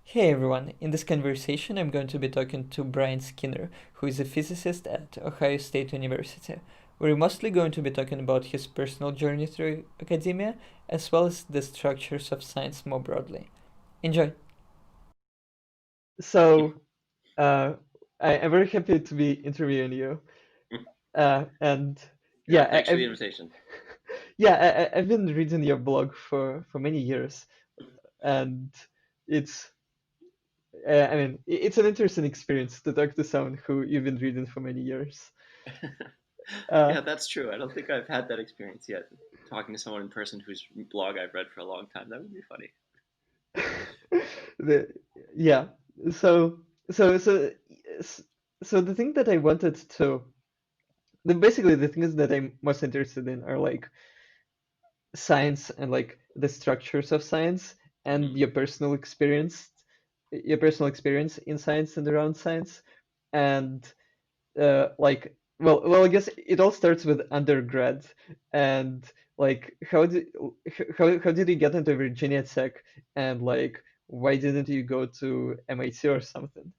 Hey everyone, in this conversation I'm going to be talking to Brian Skinner, who is a physicist at Ohio State University. We're mostly going to be talking about his personal journey through academia, as well as the structures of science more broadly. Enjoy! So, uh, I'm very happy to be interviewing you. And yeah, Yeah, thanks for the I've invitation. I've been reading your blog for many years, and it's it's an interesting experience to talk to someone who you've been reading for many years. Uh, Yeah, that's true. I don't think I've had that experience yet. Talking to someone in person whose blog I've read for a long time, that would be funny. the yeah, so so so so the thing that I wanted to basically the things that I'm most interested in are like science and like the structures of science and Hmm. your personal experience in science and around science and like I guess it all starts with undergrad and like how did you get into Virginia Tech and like why didn't you go to MIT or something?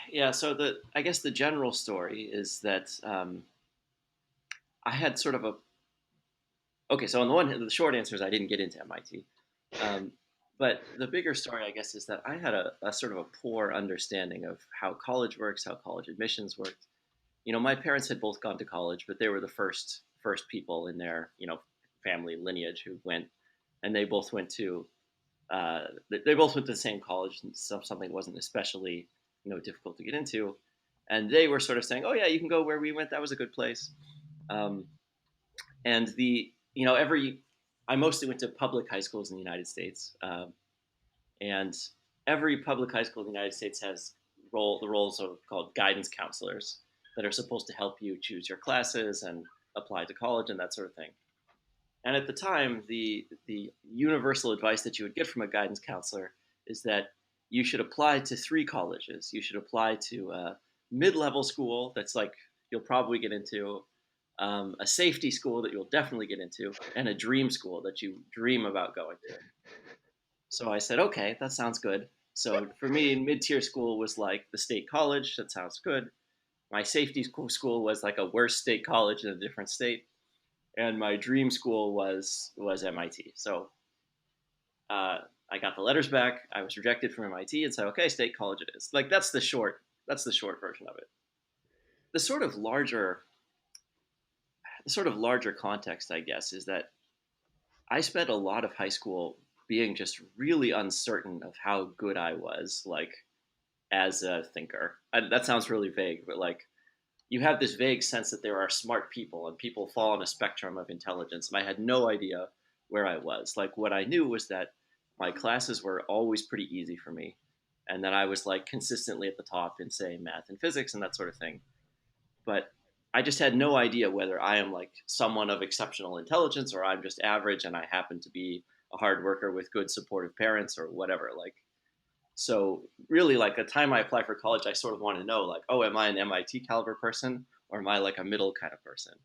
Yeah, so I guess the general story is that I had sort of a okay. So on the one hand, the short answer is I didn't get into MIT, um, but the bigger story, I guess, is that I had a sort of a poor understanding of how college works, how college admissions worked. My parents had both gone to college, but they were the first people in their family lineage who went, and they both went to they both went to the same college, and so something wasn't especially difficult to get into, and they were sort of saying, "Oh yeah, you can go where we went. That was a good place." Um, and the every I mostly went to public high schools in the United States, and every public high school in the United States has the roles of called guidance counselors that are supposed to help you choose your classes and apply to college and that sort of thing. And at the time, the universal advice that you would get from a guidance counselor is that you should apply to three colleges. You should apply to a mid-level school that's like you'll probably get into, a safety school that you'll definitely get into, and a dream school that you dream about going to. So I said, okay, that sounds good. So for me, mid-tier school was like the state college. That sounds good. My safety school was like a worse state college in a different state, and my dream school was MIT. So uh, I got the letters back. I was rejected from MIT, and said, okay, state college it is. Like that's the short version of it. The sort of larger context, I guess, is that I spent a lot of high school being just really uncertain of how good I was, like as a thinker. That sounds really vague, but like you have this vague sense that there are smart people and people fall on a spectrum of intelligence, and I had no idea where I was. Like what I knew was that my classes were always pretty easy for me, and that I was like consistently at the top in say math and physics and that sort of thing. But I just had no idea whether I am like someone of exceptional intelligence or I'm just average and I happen to be a hard worker with good supportive parents or whatever. Like so really, like the time I apply for college, I sort of want to know, like, oh, am I an MIT caliber person or am I like a middle kind of person?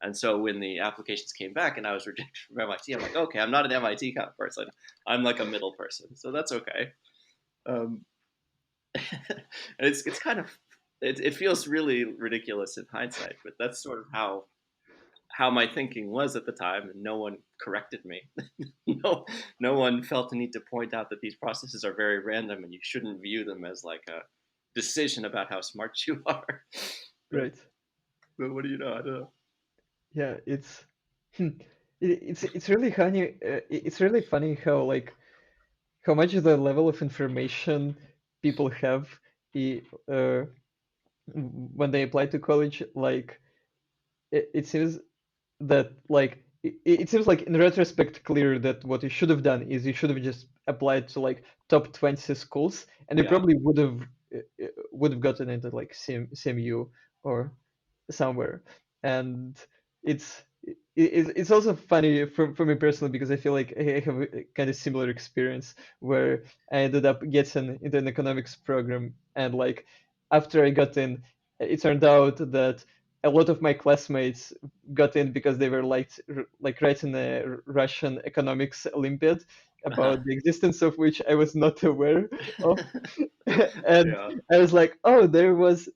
And so when the applications came back and I was rejected from MIT, I'm like, okay, I'm not an MIT kind of person. I'm like a middle person, so that's okay. Um, and it's kind of it feels really ridiculous in hindsight, but that's sort of how my thinking was at the time, and no one corrected me. no, no one felt the need to point out that these processes are very random, and you shouldn't view them as like a decision about how smart you are. but, Right. but what do you know? I don't know. Yeah, hmm, it's really funny. It's really funny how like how much the level of information people have i- uh, when they apply to college. Like it seems that like it seems like in retrospect clear that what you should have done is you should have just applied to like top 20 schools and you Yeah, probably would have gotten into like CMU or somewhere. And it's also funny for me personally because I feel like I have a kind of similar experience where I ended up getting into an economics program and like after I got in, it turned out that a lot of my classmates got in because they were like writing a Russian economics Olympiad, about the existence of which I was not aware of. And Yeah. I was like, oh,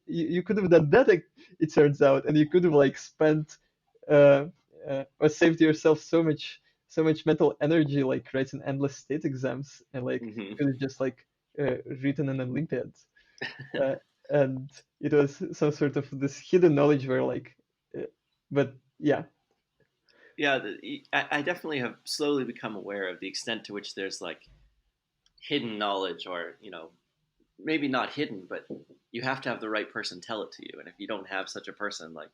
you could have done that, it turns out, and you could have like spent uh, or saved yourself so much mental energy like writing endless state exams, and like Hmm. could have just like written an Olympiad. Uh, and it was some sort of this hidden knowledge where like, but yeah, Yeah, I definitely have slowly become aware of the extent to which there's like hidden knowledge, or maybe not hidden, but you have to have the right person tell it to you, and if you don't have such a person, like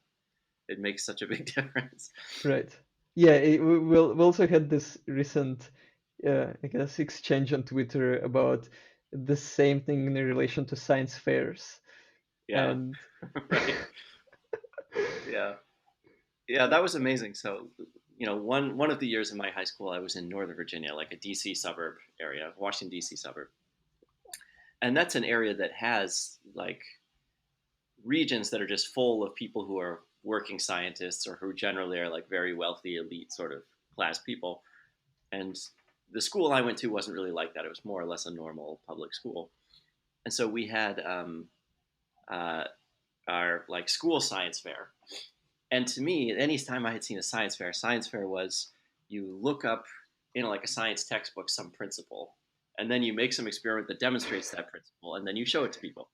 it makes such a big difference. right. Yeah, we also had this recent, I guess, exchange on Twitter about the same thing in relation to science fairs. Yeah. And Right. Yeah. Yeah, that was amazing. So, one of the years in my high school, I was in Northern Virginia, like a DC suburb area, Washington DC suburb, and that's an area that has like regions that are just full of people who are working scientists, or who generally are like very wealthy, elite sort of class people. And the school I went to wasn't really like that. It was more or less a normal public school. And so we had uh, our like school science fair. And to me, any time I had seen a science fair was you look up in like a science textbook some principle, and then you make some experiment that demonstrates that principle, and then you show it to people.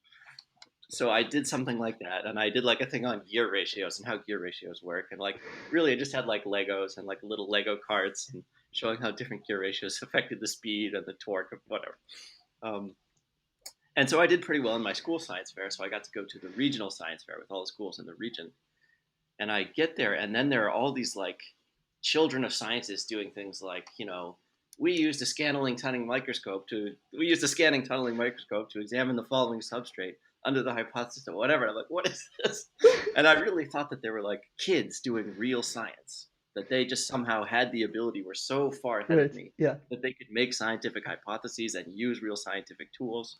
So I did something like that, and I did like a thing on gear ratios and how gear ratios work, and like really I just had like Legos and like little Lego cards and showing how different gear ratios affected the speed and the torque of whatever. Um, and so I did pretty well in my school science fair. So I got to go to the regional science fair with all the schools in the region, and I get there, and then there are all these like children of scientists doing things like, we used a scanning tunneling microscope to examine the following substrate under the hypothesis of whatever. I'm like, what is this? And I really thought that they were like kids doing real science, that they just somehow had the ability, were so far ahead of right, me, yeah, that they could make scientific hypotheses and use real scientific tools.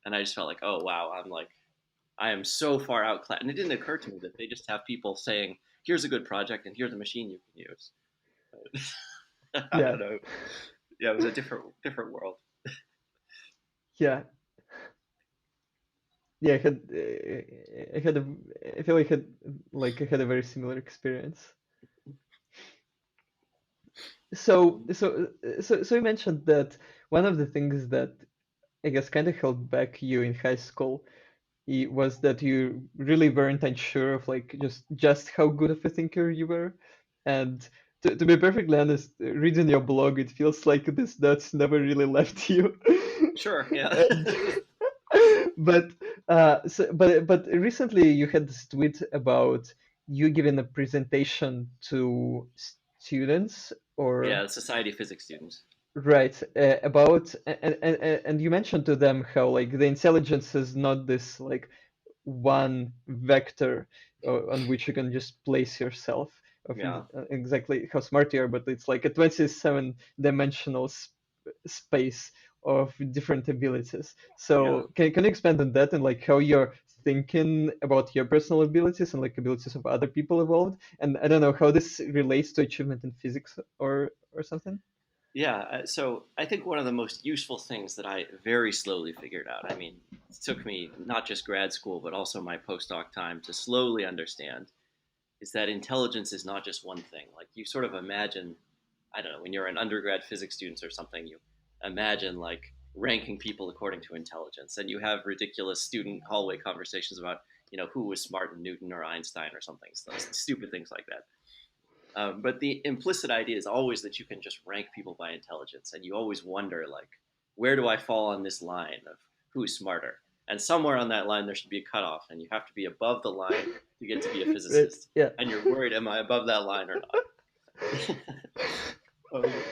And I just felt like, oh wow, I am so far outclassed. And it didn't occur to me that they just have people saying, here's a good project and here's a machine you can use. I yeah, don't know. Yeah, it was a different world. yeah, yeah. I had a, I feel I had a very similar experience. So you mentioned that one of the things that I guess kind of held back you in high school was that you really weren't unsure of like just how good of a thinker you were. And to be perfectly honest, reading your blog, it feels like this dots never really left you. Sure, yeah. And, but but recently you had this tweet about you giving a presentation to students or Yeah, Society of Physics students. right, about and you mentioned to them how like the intelligence is not this like one vector on which you can just place yourself of Yeah. exactly how smart you are, but it's like a 27-dimensional space of different abilities. Yeah. So can you expand on that and like how you're thinking about your personal abilities and like abilities of other people evolved? And I don't know how this relates to achievement in physics or something. Yeah, so I think one of the most useful things that I very slowly figured out, I mean, it took me not just grad school, but also my postdoc time to slowly understand, is that intelligence is not just one thing. Like you sort of imagine, I don't know, when you're an undergrad physics student or something, you imagine like ranking people according to intelligence, and you have ridiculous student hallway conversations about, who was smart in Newton or Einstein or something, so stupid things like that. But the implicit idea is always that you can just rank people by intelligence, and you always wonder, like, where do I fall on this line of who's smarter? And somewhere on that line there should be a cutoff, and you have to be above the line to get to be a Right, physicist. yeah. And you're worried, am I above that line or not? um,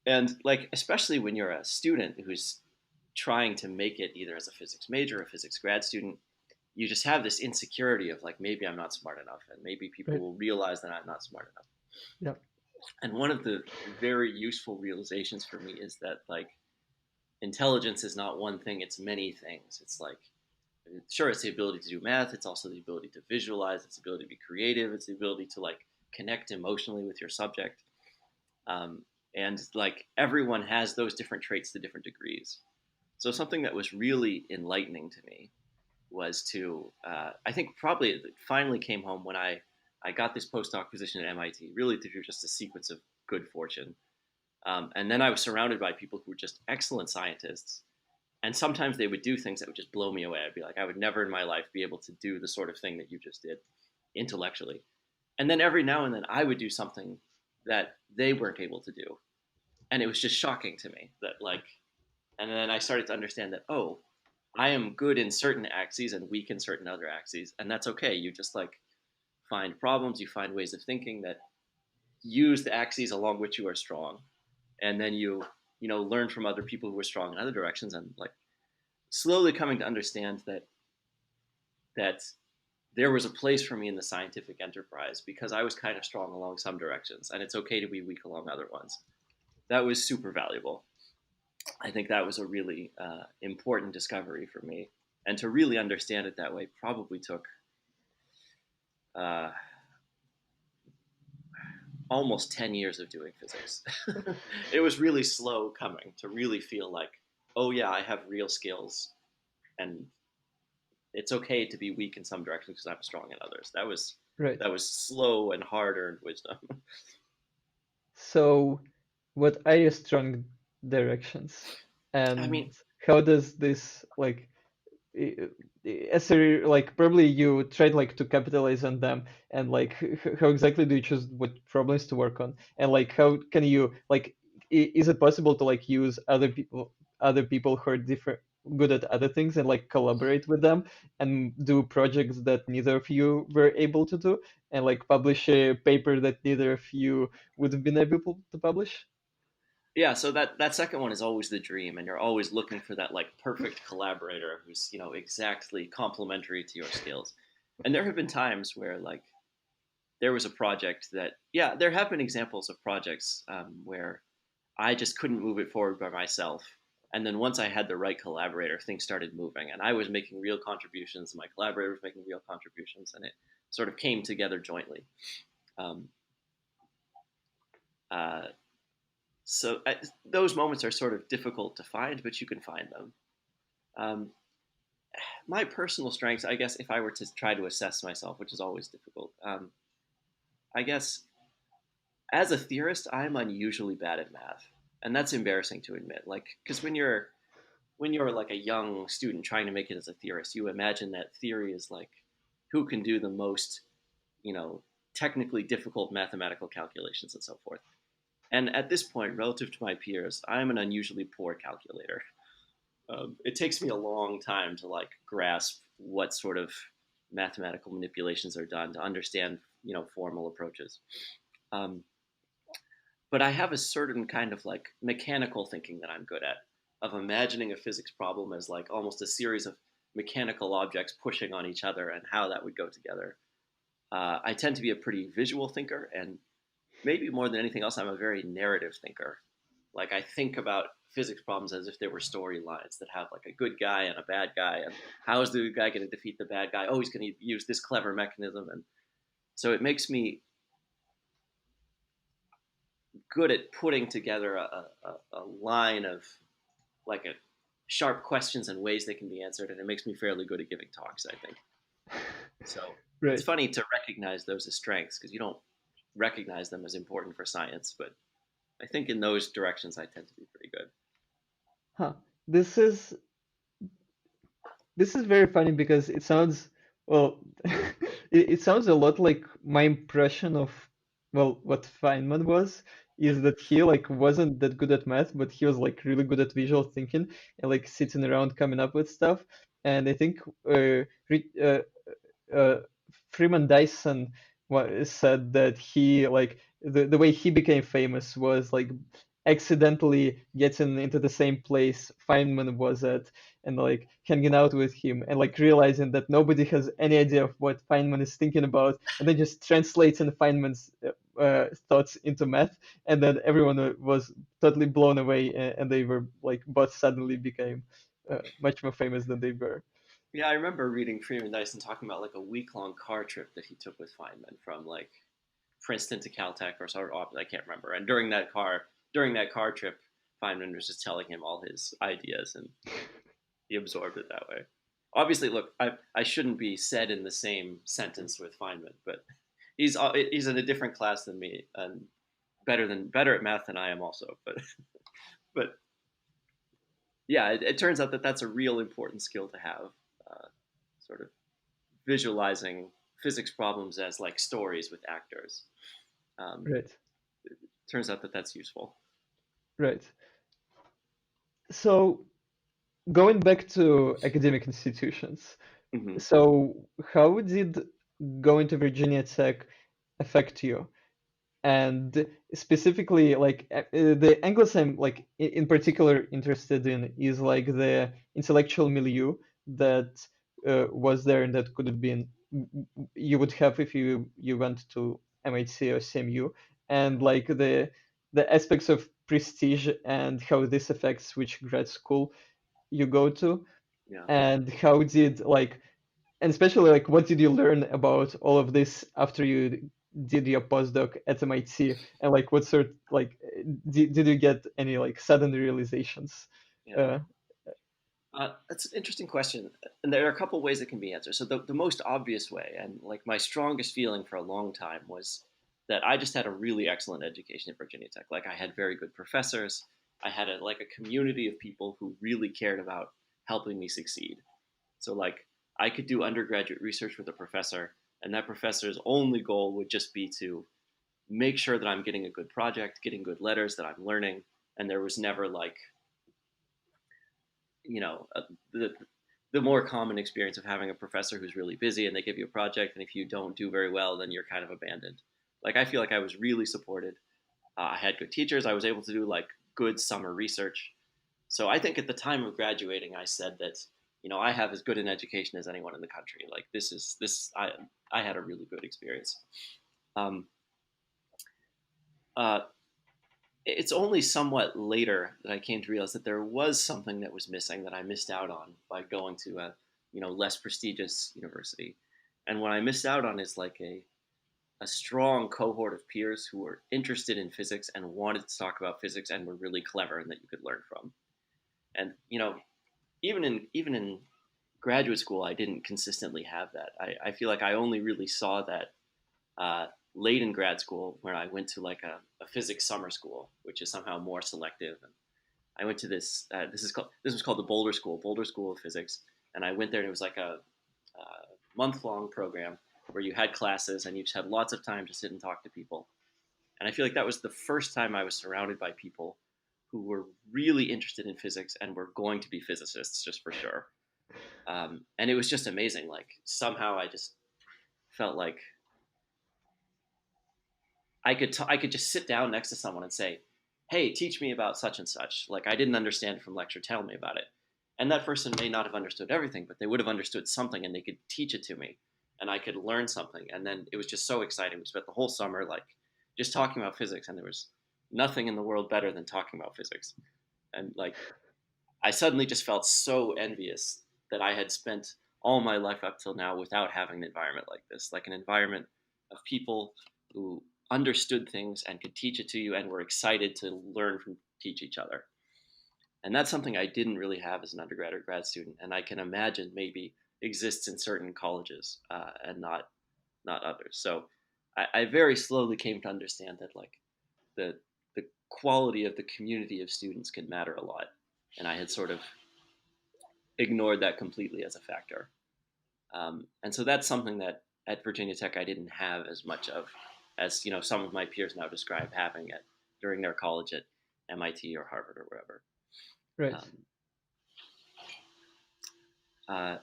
and like, especially when you're a student who's trying to make it either as a physics major or a physics grad student, you just have this insecurity of like, maybe I'm not smart enough, and maybe people Right, will realize that I'm not smart enough. yeah. And one of the very useful realizations for me is that like intelligence is not one thing, it's many things. It's like, sure, it's the ability to do math, it's also the ability to visualize, it's the ability to be creative, it's the ability to like connect emotionally with your subject. and like everyone has those different traits to different degrees. So something that was really enlightening to me was to I think probably it finally came home when I got this postdoc position at MIT, really through just a sequence of good fortune. And then I was surrounded by people who were just excellent scientists. And sometimes they would do things that would just blow me away. I'd be like, I would never in my life be able to do the sort of thing that you just did intellectually. And then every now and then I would do something that they weren't able to do. And it was just shocking to me that, like, and then I started to understand that, oh, I am good in certain axes and weak in certain other axes. And that's okay. You just like find problems, you find ways of thinking that use the axes along which you are strong. And then you learn from other people who are strong in other directions, and like slowly coming to understand that there was a place for me in the scientific enterprise because I was kind of strong along some directions, and it's okay to be weak along other ones. That was super valuable. I think that was a really important discovery for me, and to really understand it that way probably took uh, almost 10 years of doing physics. It was really slow coming to really feel like, oh yeah, I have real skills, and it's okay to be weak in some directions because I'm strong in others. Right. That was slow and hard earned wisdom. So, what are your strong directions, I and mean, how does this like as a like probably you tried like to capitalize on them, and like how exactly do you choose what problems to work on, and like how can you like is it possible to like use other people who are different good at other things and like collaborate with them and do projects that neither of you were able to do, and like publish a paper that neither of you would have been able to publish? yeah. So that second one is always the dream, and you're always looking for that like perfect collaborator who's exactly complementary to your skills. And there have been times where like there was a project that yeah, there have been examples of projects where I just couldn't move it forward by myself. And then once I had the right collaborator, things started moving, and I was making real contributions. And my collaborator was making real contributions, and it sort of came together jointly. Um, uh, so those moments are sort of difficult to find, but you can find them. Um, my personal strengths, I guess, if I were to try to assess myself, which is always difficult, I guess as a theorist, I'm unusually bad at math, and that's embarrassing to admit. Like, because when you're like a young student trying to make it as a theorist, you imagine that theory is like who can do the most, you know, technically difficult mathematical calculations and so forth. And at this point, relative to my peers, I'm an unusually poor calculator. It takes me a long time to like grasp what sort of mathematical manipulations are done to understand, formal approaches. Um, but I have a certain kind of like mechanical thinking that I'm good at, of imagining a physics problem as like almost a series of mechanical objects pushing on each other and how that would go together. I tend to be a pretty visual thinker, and maybe more than anything else, I'm a very narrative thinker. Like I think about physics problems as if they were storylines that have like a good guy and a bad guy, and how is the good guy going to defeat the bad guy? Oh, he's going to use this clever mechanism, and so it makes me good at putting together a line of like a sharp questions and ways they can be answered, and it makes me fairly good at giving talks, I think. So it's Right. funny to recognize those as strengths because you don't recognize them as important for science, but I think in those directions I tend to be pretty good. Huh. This is this is very funny because it sounds well it sounds a lot like my impression of well what Feynman was, is that he like wasn't that good at math, but he was like really good at visual thinking and like sitting around coming up with stuff. And I think uh, Freeman Dyson said that he like the way he became famous was like accidentally getting into the same place Feynman was at, and like hanging out with him and like realizing that nobody has any idea of what Feynman is thinking about, and then just translating Feynman's thoughts into math, and then everyone was totally blown away, and they were like both suddenly became much more famous than they were. Yeah, I remember reading Freeman Dyson talking about like a week-long car trip that he took with Feynman from like Princeton to Caltech or sort of, I can't remember. And during that car, during that car trip, Feynman was just telling him all his ideas, and he absorbed it that way. Obviously, look, I shouldn't be said in the same sentence with Feynman, but he's in a different class than me, and better at math than I am also. But yeah, it turns out that that's a real important skill to have, sort of visualizing physics problems as like stories with actors. Right. Turns out that that's useful. Right. So going back to academic institutions, Mm-hmm. so how did going to Virginia Tech affect you? And specifically, like the angles I'm like in particular interested in is like the intellectual milieu that was there and that could have been you would have if you went to MIT or CMU, and like the aspects of prestige and how this affects which grad school you go to, Yeah. and how did like and especially like what did you learn about all of this after you did your postdoc at MIT, and like what sort like did you get any like sudden realizations? Yeah. Uh, That's an interesting question, and there are a couple ways it can be answered. So the most obvious way, and like my strongest feeling for a long time, was that I just had a really excellent education at Virginia Tech. Like I had very good professors. I had like a community of people who really cared about helping me succeed. So like I could do undergraduate research with a professor, and that professor's only goal would just be to make sure that I'm getting a good project, getting good letters, that I'm learning, and there was never like you know the more common experience of having a professor who's really busy and they give you a project, and if you don't do very well, then you're kind of abandoned. Like I feel like I was really supported. I had good teachers. I was able to do like good summer research. So I think at the time of graduating, I said that I have as good an education as anyone in the country. Like I had a really good experience. Um, uh, it's only somewhat later that I came to realize that there was something that was missing that I missed out on by going to a less prestigious university. And what I missed out on is like a strong cohort of peers who were interested in physics and wanted to talk about physics and were really clever and that you could learn from. And even in graduate school, I didn't consistently have that. I feel like I only really saw that uh, late in grad school, where I went to like a physics summer school, which is somehow more selective. And I went to this. This was called the Boulder School of Physics, and I went there, and it was like a month long program where you had classes and you just had lots of time to sit and talk to people. And I feel like that was the first time I was surrounded by people who were really interested in physics and were going to be physicists just for sure. And it was just amazing. Like somehow I just felt like I could just sit down next to someone and say, "Hey, teach me about such and such." Like I didn't understand it from lecture, tell me about it. And that person may not have understood everything, but they would have understood something, and they could teach it to me, and I could learn something. And then it was just so exciting. We spent the whole summer like just talking about physics, and there was nothing in the world better than talking about physics. And like I suddenly just felt so envious that I had spent all my life up till now without having an environment like this, like an environment of people who understood things and could teach it to you and were excited to learn from teach each other. And that's something I didn't really have as an undergrad or grad student, and I can imagine maybe exists in certain colleges and not others. So I very slowly came to understand that like the the quality of the community of students can matter a lot, and I had sort of ignored that completely as a factor. And so that's something that at Virginia Tech I didn't have as much of as some of my peers now describe having it during their college at MIT or Harvard or wherever. right. Um, uh,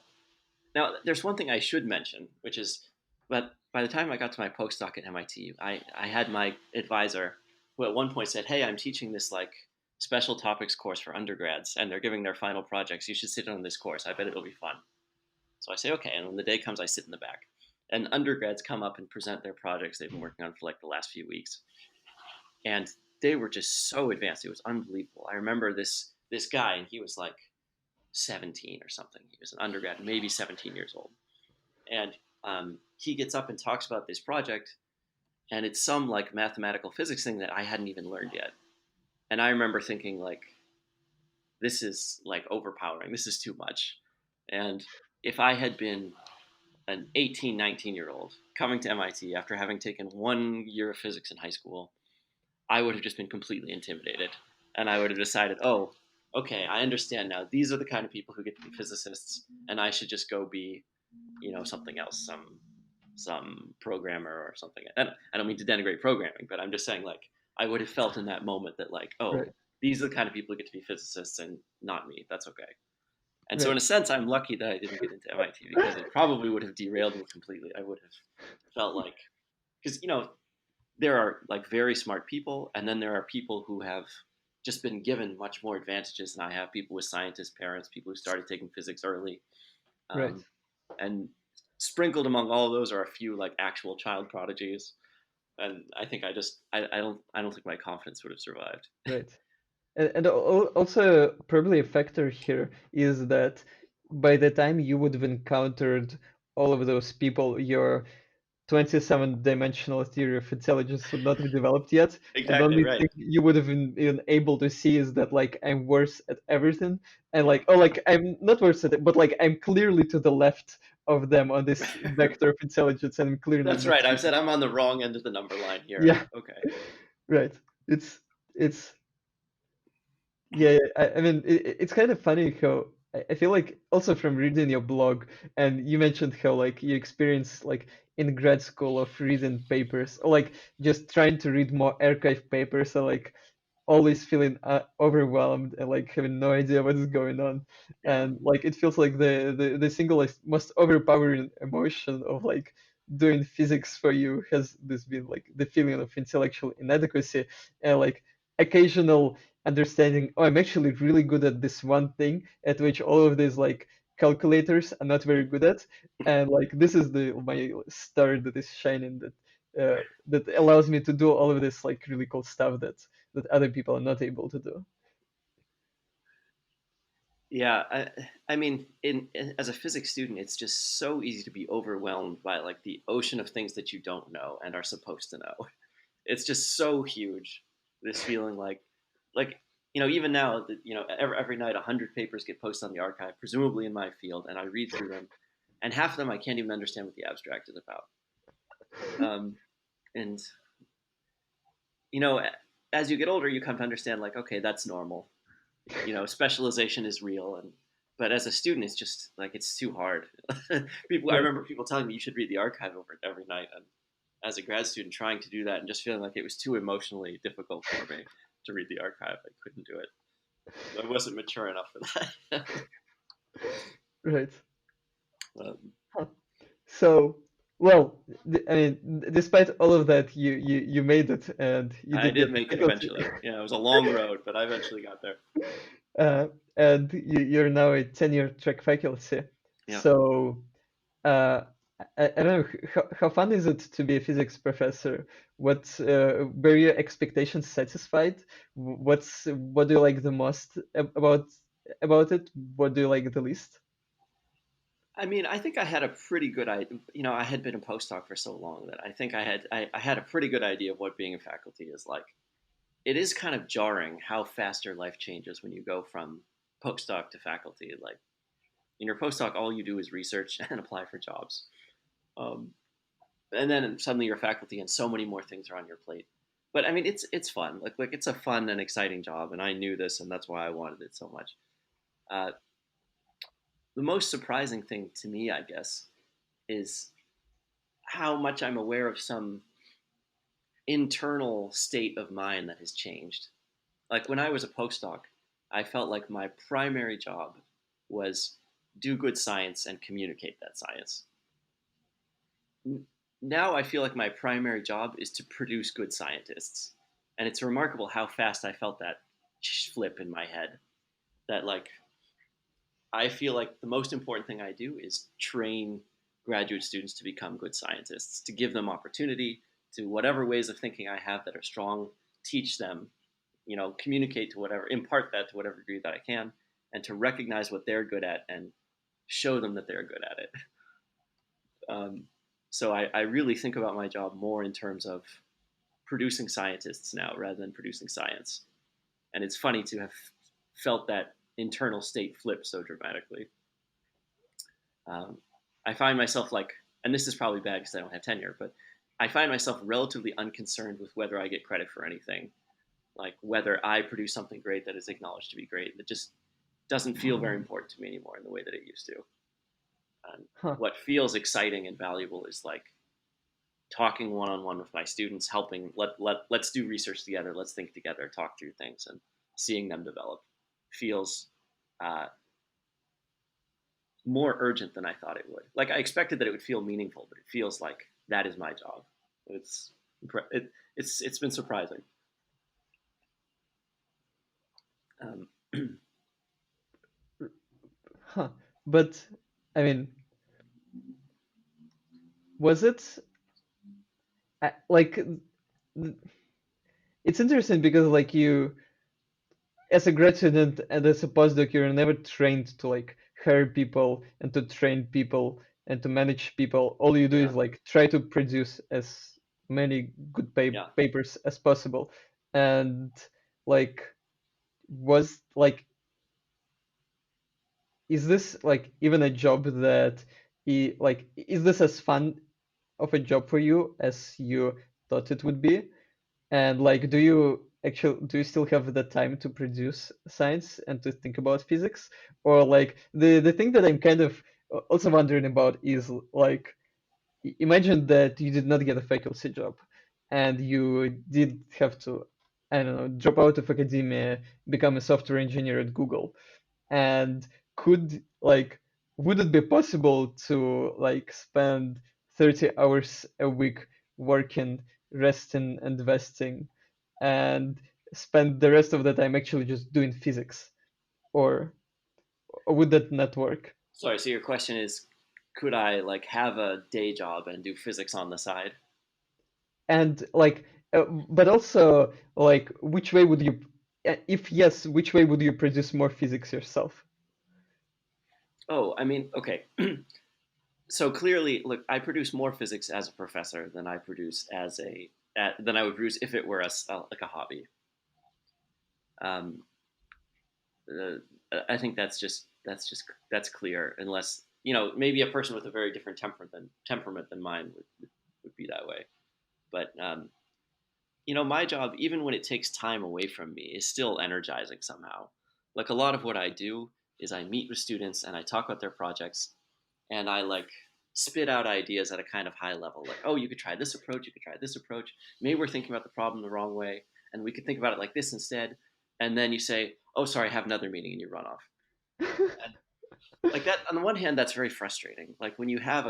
Now, there's one thing I should mention, which is, but by the time I got to my postdoc at MIT, I had my advisor who at one point said, "Hey, I'm teaching this like special topics course for undergrads, and they're giving their final projects. You should sit on this course. I bet it'll be fun." So I say, "Okay." And when the day comes, I sit in the back, and undergrads come up and present their projects they've been working on for like the last few weeks, and they were just so advanced. It was unbelievable. I remember this guy, and he was like 17 or something. He was an undergrad, maybe 17 years old. And he gets up and talks about this project, and it's some like mathematical physics thing that I hadn't even learned yet. And I remember thinking like, this is like overpowering. This is too much. And if I had been an 18, 19-year-old coming to MIT after having taken 1 year of physics in high school, I would have just been completely intimidated. And I would have decided, oh, okay, I understand now. These are the kind of people who get to be physicists, and I should just go be, something else, some programmer or something. And I don't mean to denigrate programming, but I'm just saying like I would have felt in that moment that like, oh, Right. these are the kind of people who get to be physicists and not me. That's okay. And so in Right. a sense, I'm lucky that I didn't get into MIT because it probably would have derailed me completely. I would have felt like, because there are like very smart people, and then there are people who have just been given much more advantages than I have. People with scientist parents, people who started taking physics early, Right. um, and sprinkled among all of those are a few like actual child prodigies. And I think I don't think my confidence would have survived. Right. And also probably a factor here is that by the time you would have encountered all of those people, your 27-dimensional theory of intelligence would not have developed yet, and the Exactly only right. thing you would have been able to see is that like I'm worse at everything, and like oh like I'm not worse at it, but like I'm clearly to the left of them on this vector of intelligence, and I'm clearly That's not right. I've stupid. said I'm on the wrong end of the number line here. Yeah, Okay. right. It's yeah, yeah. I mean, it's kind of funny how I feel like also from reading your blog, and you mentioned how like you experience like in grad school of reading papers or like just trying to read more archive papers, or like always feeling overwhelmed and like having no idea what is going on, Yeah. and like it feels like the single like, most overpowering emotion of like doing physics for you has this been like the feeling of intellectual inadequacy, and like occasional understanding, oh, I'm actually really good at this one thing at which all of these like calculators are not very good at, and like this is the my star that is shining, that allows me to do all of this like really cool stuff that other people are not able to do. Yeah, I mean, as a physics student, it's just so easy to be overwhelmed by like the ocean of things that you don't know and are supposed to know. It's just so huge. This feeling like even now that every night 100 papers get posted on the archive, presumably in my field, and I read through them, and half of them I can't even understand what the abstract is about. And you know, as you get older, you come to understand like, okay, that's normal. Specialization is real, and but as a student, it's just like it's too hard. I Right. remember people telling me you should read the archive over every night, and as a grad student, trying to do that and just feeling like it was too emotionally difficult for me to read the archive. I couldn't do it. I wasn't mature enough for that. Right. um, Huh. So, well, I mean, despite all of that, you made it, and you I did did get the make it faculty. eventually. Yeah, it was a long road, but I eventually got there. And you're now a tenure track faculty. Yeah. So, uh, I don't know, how fun is it to be a physics professor? Were your expectations satisfied? What do you like the most about it? What do you like the least? I mean, I think I had a pretty good idea. I had been a postdoc for so long that I think I had a pretty good idea of what being a faculty is like. It is kind of jarring how fast your life changes when you go from postdoc to faculty. Like in your postdoc, all you do is research and apply for jobs, um, and then suddenly you're faculty, and so many more things are on your plate. But I mean, it's fun. Like it's a fun and exciting job, and I knew this, and that's why I wanted it so much. Uh, the most surprising thing to me, I guess, is how much I'm aware of some internal state of mind that has changed. Like when I was a postdoc, I felt like my primary job was do good science and communicate that science. Now I feel like my primary job is to produce good scientists. And it's remarkable how fast I felt that flip in my head. That like I feel like the most important thing I do is train graduate students to become good scientists, to give them opportunity, to whatever ways of thinking I have that are strong, teach them, communicate to whatever, impart that to whatever degree that I can, and to recognize what they're good at and show them that they're good at it. Um, so I really think about my job more in terms of producing scientists now rather than producing science. and it's funny to have felt that internal state flip so dramatically. Um, I find myself like, and this is probably bad because I don't have tenure, but I find myself relatively unconcerned with whether I get credit for anything, like whether I produce something great that is acknowledged to be great. It just doesn't feel very important to me anymore in the way that it used to. And Huh. what feels exciting and valuable is like talking one on one with my students, helping let's do research together, let's think together, talk through things, and seeing them develop feels uh, more urgent than I thought it would. Like I expected that it would feel meaningful, but it feels like that is my job. It's it's been surprising. Um, Huh. But I mean, was it like it's interesting because like you as a grad student and as a postdoc, you're never trained to like hire people and to train people and to manage people. All you do yeah, is like try to produce as many good yeah. papers as possible. And like, was like, is this like even a job that like, is this as fun of a job for you as you thought it would be? And like, do you still have the time to produce science and to think about physics? Or like the thing that I'm kind of also wondering about is like, imagine that you did not get a faculty job and you did have to, I don't know, drop out of academia, become a software engineer at Google. And could like, would it be possible to like spend 30 hours a week working, resting, and vesting, and spend the rest of the time actually just doing physics? Or, or would that not work? Sorry. So your question is, could I like have a day job and do physics on the side? And like, but also like, which way would you, if yes, which way would you produce more physics yourself? Oh, I mean, okay. So clearly, look, I produce more physics as a professor than I produce as than I would produce if it were like a hobby. Um, uh, I think that's clear. Unless maybe a person with a very different temperament than mine would be that way. But my job, even when it takes time away from me, is still energizing somehow. Like a lot of what I do is I meet with students and I talk about their projects, and I like spit out ideas at a kind of high level, like, oh, you could try this approach, you could try this approach. Maybe we're thinking about the problem the wrong way, and we could think about it like this instead. And then you say, oh, sorry, I have another meeting, and you run off. And like that, on the one hand, that's very frustrating. Like when you have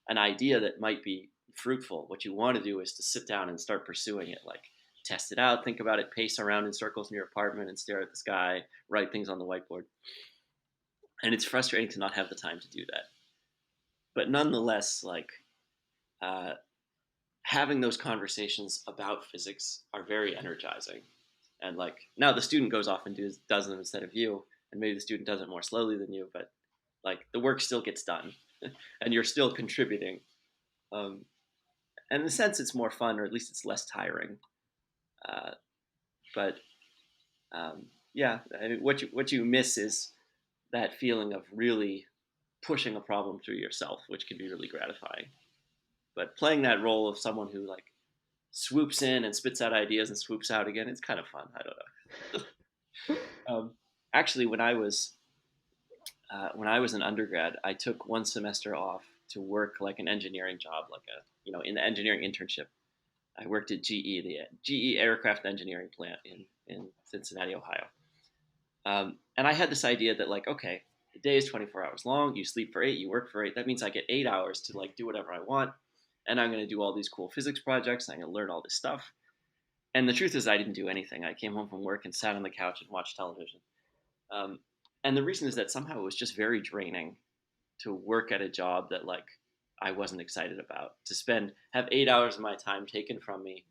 an idea that might be fruitful, what you want to do is to sit down and start pursuing it, like test it out, think about it, pace around in circles in your apartment and stare at the sky, write things on the whiteboard. And it's frustrating to not have the time to do that. But nonetheless, like uh, having those conversations about physics are very energizing. And like now the student goes off and does them instead of you, and maybe the student does it more slowly than you, but like the work still gets done, and you're still contributing. Um, and in a sense, it's more fun, or at least it's less tiring. Uh, but yeah, I mean, what you miss is that feeling of really pushing a problem through yourself, which can be really gratifying. But playing that role of someone who like swoops in and spits out ideas and swoops out again, it's kind of fun. I don't know. Actually, when I was an undergrad, I took one semester off to work like an engineering job, like in the engineering internship. I worked at GE, the GE aircraft engineering plant in Cincinnati, Ohio. And I had this idea that like, okay, the day is 24 hours long. You sleep for 8, you work for 8. That means I get 8 hours to like do whatever I want, and I'm going to do all these cool physics projects. I'm going to learn all this stuff. And the truth is, I didn't do anything. I came home from work and sat on the couch and watched television. Um, and the reason is that somehow it was just very draining to work at a job that like I wasn't excited about. To have 8 hours of my time taken from me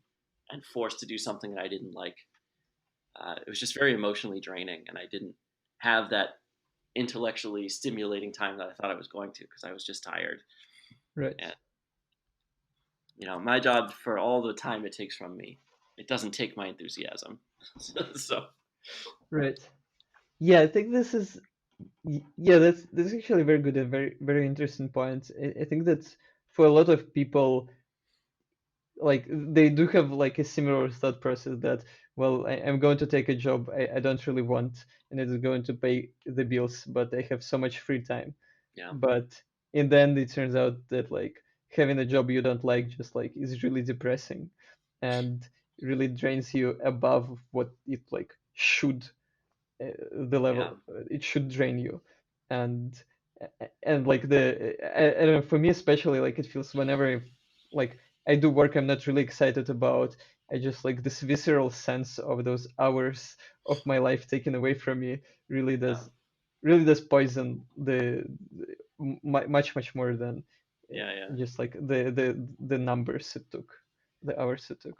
and forced to do something that I didn't like. It was just very emotionally draining, and I didn't have that intellectually stimulating time that I thought I was going to because I was just tired. Right. And my job, for all the time it takes from me, it doesn't take my enthusiasm. So Right. Yeah, I think this is yeah, that's actually very good and very interesting point. I think that for a lot of people, like they do have like a similar thought process that, well, I'm going to take a job I don't really want, and it is going to pay the bills, but I have so much free time. Yeah, But in the end, it turns out that like having a job you don't like just like is really depressing, and really drains you above what it like should the yeah, level it should drain you. And and like I don't know, for me especially, like it feels whenever like I do work I'm not really excited about, I just like this visceral sense of those hours of my life taken away from me really yeah, does poison much more than yeah, yeah, just like the numbers it took, the hours it took.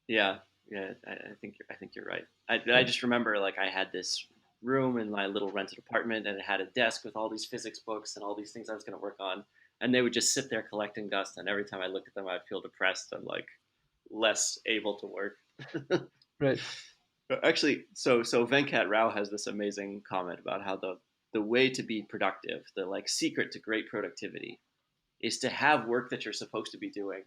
yeah, yeah. I think you're right. I Yeah. just remember like I had this room in my little rented apartment, and it had a desk with all these physics books and all these things I was going to work on, and they would just sit there collecting dust. And every time I looked at them, I'd feel depressed and like less able to work. Right. Actually, so Venkat Rao has this amazing comment about how the way to be productive, the like secret to great productivity, is to have work that you're supposed to be doing,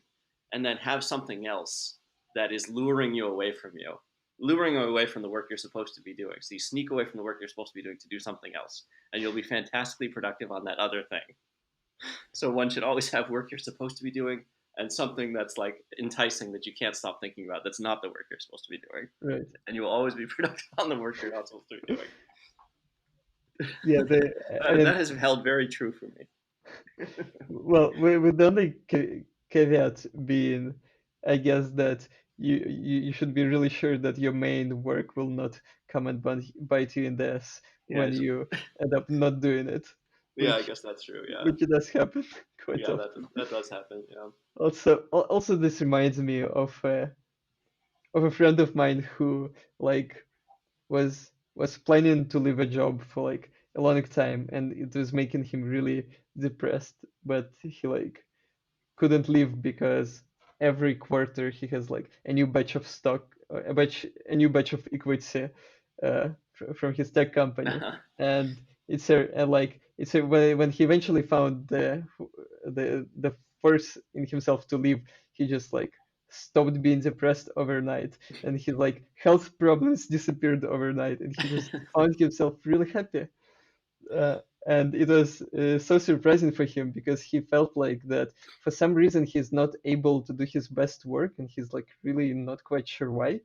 and then have something else that is luring you away from the work you're supposed to be doing. So you sneak away from the work you're supposed to be doing to do something else, and you'll be fantastically productive on that other thing. So one should always have work you're supposed to be doing and something that's like enticing that you can't stop thinking about. That's not the work you're supposed to be doing, Right. and you will always be productive on the work you're not supposed to be doing. Yeah, I That mean, has held very true for me. well, with the only caveat being, I guess that you should be really sure that your main work will not come and bite you in the ass Yeah, when you end up not doing it, yeah, I which guess that's true. Yeah, which does happen quite yeah, often. that does happen. Yeah. Also, this reminds me of a friend of mine who like was planning to leave a job for like a long time, and it was making him really depressed, but he like couldn't leave because every quarter he has like a new batch of stock, a new batch of equity from his tech company, and it's a when he eventually found the force in himself to leave, he just like stopped being depressed overnight, and his like health problems disappeared overnight, and he just found himself really happy. And it was so surprising for him because he felt like that for some reason he's not able to do his best work, and he's like really not quite sure why.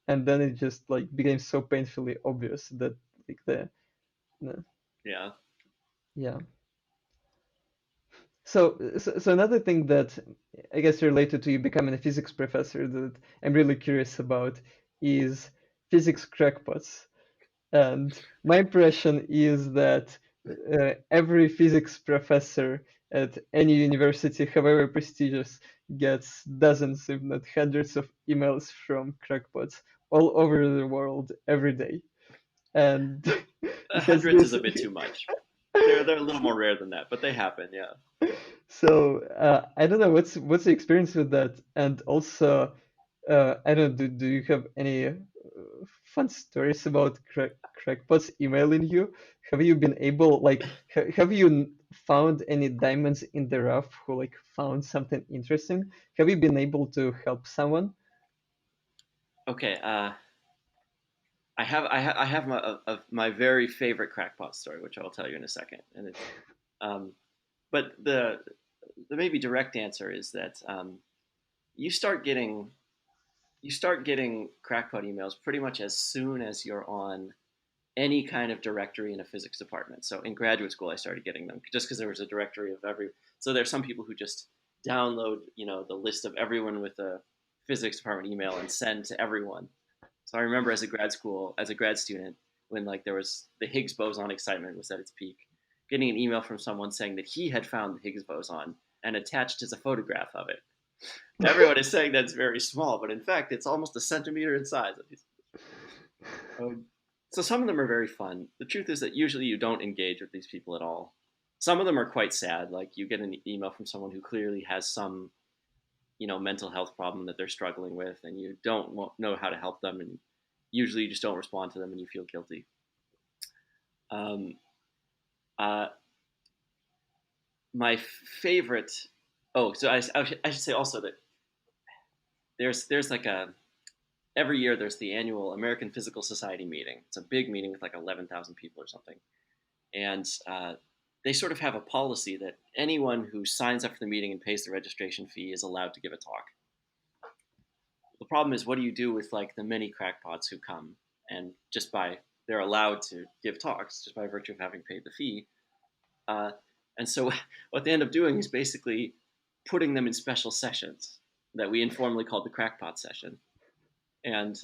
And then it just like became so painfully obvious that like the Yeah. yeah. So another thing that I guess related to you becoming a physics professor that I'm really curious about is physics crackpots. And my impression is that every physics professor at any university, however prestigious, gets dozens, if not hundreds, of emails from crackpots all over the world every day. And it has Hundreds is this. a bit too much. They're a little more rare than that, but they happen. Yeah. So I don't know what's the experience with that, and also I don't know, do you have any fun stories about crackpots emailing you? Have you been able like have you found any diamonds in the rough who like found something interesting? Have you been able to help someone? Okay. I have my very favorite crackpot story, which I will tell you in a second, and it's um, but the maybe direct answer is that you start getting you start getting crackpot emails pretty much as soon as you're on any kind of directory in a physics department. So in graduate school, I started getting them just because there was a directory of every. So there's some people who just download, the list of everyone with a physics department email and send to everyone. So I remember as a grad student, when like there was the Higgs boson excitement was at its peak, getting an email from someone saying that he had found the Higgs boson and attached as a photograph of it. Everyone is saying that's very small, but in fact, it's almost a centimeter in size. Um, so some of them are very fun. The truth is that usually you don't engage with these people at all. Some of them are quite sad. Like you get an email from someone who clearly has some, mental health problem that they're struggling with, and you don't know how to help them, and usually you just don't respond to them and you feel guilty. Um, uh, my favorite. Oh, so I should say also that there's like a every year there's the annual American Physical Society meeting. It's a big meeting with like 11,000 people or something, and they sort of have a policy that anyone who signs up for the meeting and pays the registration fee is allowed to give a talk. The problem is, what do you do with like the many crackpots who come and just by they're allowed to give talks just by virtue of having paid the fee? Uh, and so what they end up doing is basically putting them in special sessions that we informally called the Crackpot session. And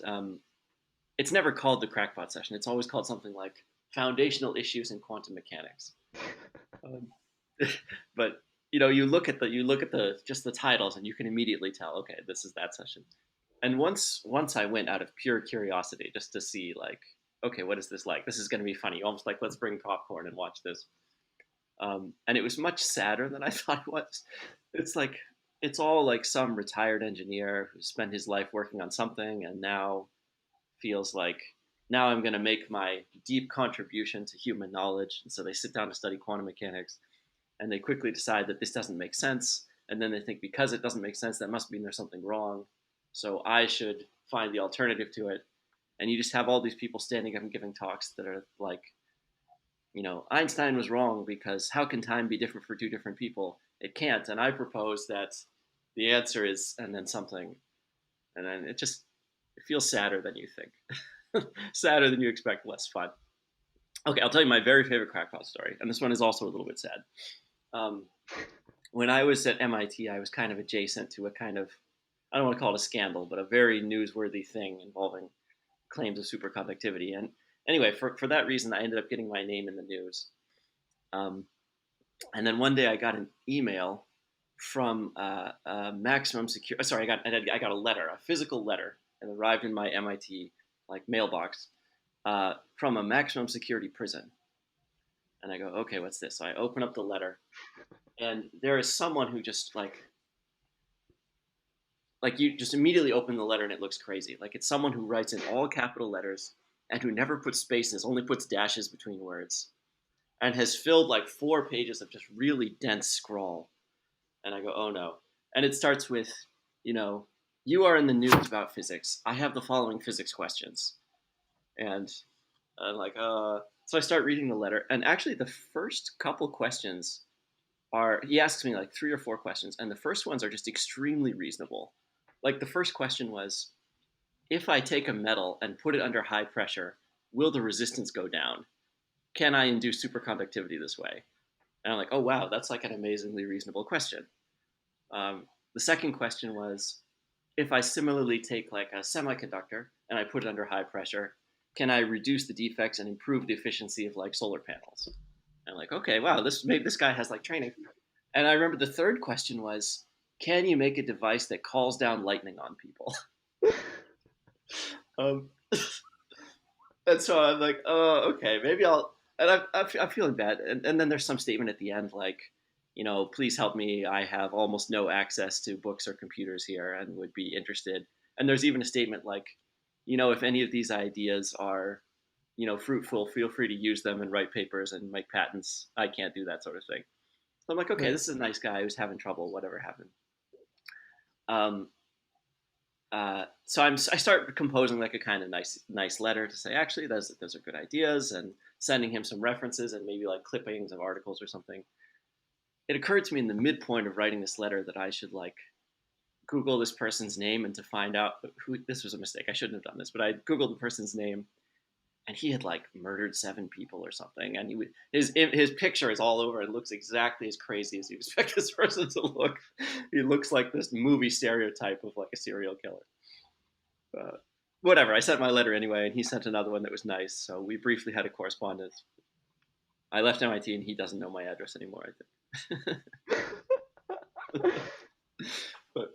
it's never called the Crackpot session. It's always called something like Foundational Issues in Quantum Mechanics. Um, but you look at the just the titles, and you can immediately tell, okay, this is that session. And once I went out of pure curiosity just to see, like, okay, what is this like? This is going to be funny. Almost like, let's bring popcorn and watch this. And it was much sadder than I thought it was. It's like it's all like some retired engineer who spent his life working on something and now feels like now I'm going to make my deep contribution to human knowledge. And so they sit down to study quantum mechanics, and they quickly decide that this doesn't make sense. And then they think because it doesn't make sense, that must mean there's something wrong. So I should find the alternative to it. And you just have all these people standing up and giving talks that are like, Einstein was wrong because how can time be different for two different people? It can't. And I propose that the answer is, and then something. And then it feels sadder than you think. Sadder than you expect, less fun. Okay, I'll tell you my very favorite crackpot story. And this one is also a little bit sad. When I was at MIT, I was kind of adjacent to a kind of, I don't want to call it a scandal, but a very newsworthy thing involving claims of superconductivity. And anyway, for that reason, I ended up getting my name in the news. And then one day I got an email from Maximum Security. Sorry, I got a letter, a physical letter, and arrived in my MIT like mailbox from a maximum security prison. And I go, okay, what's this? So I open up the letter, and there is someone who just like you just immediately open the letter and it looks crazy. Like it's someone who writes in all capital letters and who never puts spaces, only puts dashes between words, and has filled like 4 pages of just really dense scrawl. And I go, oh no. And it starts with, you are in the news about physics. I have the following physics questions. And I'm like, So I start reading the letter. And actually, the first couple questions he asks me like 3 or 4 questions. And the first ones are just extremely reasonable. Like the first question was, if I take a metal and put it under high pressure, will the resistance go down? Can I induce superconductivity this way? And I'm like, oh, wow, that's like an amazingly reasonable question. The second question was, if I similarly take like a semiconductor and I put it under high pressure, can I reduce the defects and improve the efficiency of like solar panels? And I'm like, okay, wow, maybe this guy has like training. And I remember the third question was, can you make a device that calls down lightning on people? um, and so I'm like, oh, okay, maybe I'll. And I'm feeling bad. And then there's some statement at the end like, please help me. I have almost no access to books or computers here and would be interested. And there's even a statement like, if any of these ideas are, fruitful, feel free to use them and write papers and make patents. I can't do that sort of thing. So I'm like, okay, this is a nice guy who's having trouble, whatever happened. So I start composing like a kind of nice letter to say, actually, those are good ideas, and sending him some references and maybe like clippings of articles or something. It occurred to me in the midpoint of writing this letter that I should like Google this person's name and to find out who. This was a mistake. I shouldn't have done this, but I Googled the person's name, and he had like murdered 7 people or something, and his picture is all over. It looks exactly as crazy as you expect this person to look. He looks like this movie stereotype of like a serial killer. Whatever. I sent my letter anyway, and he sent another one that was nice. So we briefly had a correspondence. I left MIT, and he doesn't know my address anymore, I think. But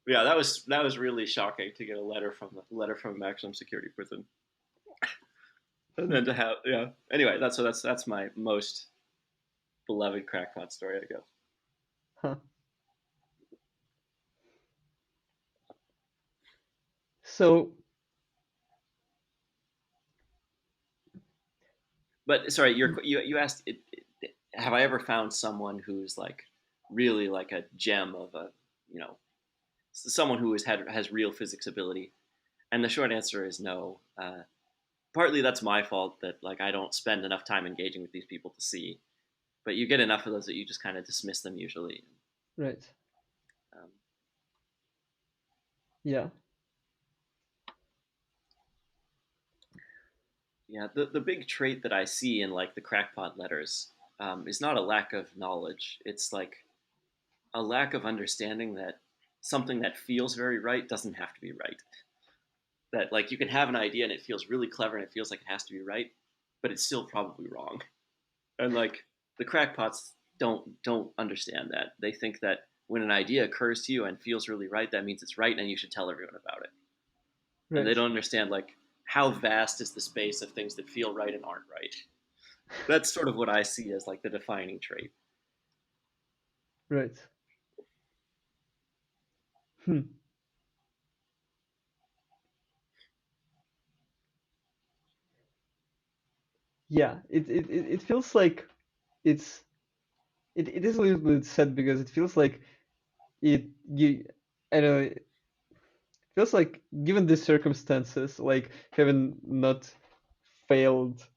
yeah, that was really shocking to get a letter from a maximum security prison, and then to have Anyway, that's my most beloved crackpot story, I guess. Huh. So But sorry, you asked, have I ever found someone who's like really like a gem of a, you know, someone who has real physics ability? And the short answer is no. Partly that's my fault that like I don't spend enough time engaging with these people to see. But you get enough of those that you just kind of dismiss them usually. Right. Um, Yeah. yeah, the big trait that I see in like the Crackpot letters is not a lack of knowledge. It's like a lack of understanding that something that feels very right doesn't have to be right. That like you can have an idea and it feels really clever and it feels like it has to be right, but it's still probably wrong. And like the crackpots don't understand that. They think that when an idea occurs to you and feels really right, that means it's right and you should tell everyone about it. And they Right. don't understand like how vast is the space of things that feel right and aren't right. That's sort of what I see as like the defining trait. Right. Hmm. Yeah. It feels like it's it is a little bit sad because it feels like it you I don't know, it feels like given the circumstances, like having not failed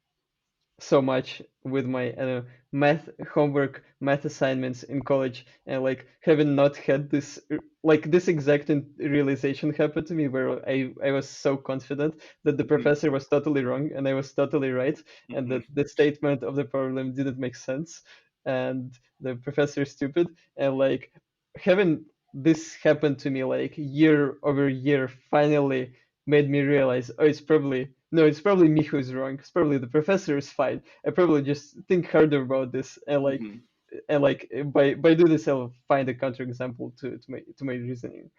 so much with my math homework, math assignments in college, and like having not had this like this exact realization happen to me where I was so confident that the Mm-hmm. professor was totally wrong and I was totally right, and Mm-hmm. that the statement of the problem didn't make sense, and the professor is stupid, and like having this happen to me like year over year finally made me realize, oh, it's probably no, it's probably me who's wrong. It's probably the professor is fine. I probably just think harder about this Mm-hmm. and like by doing this, I'll find a counterexample to my reasoning,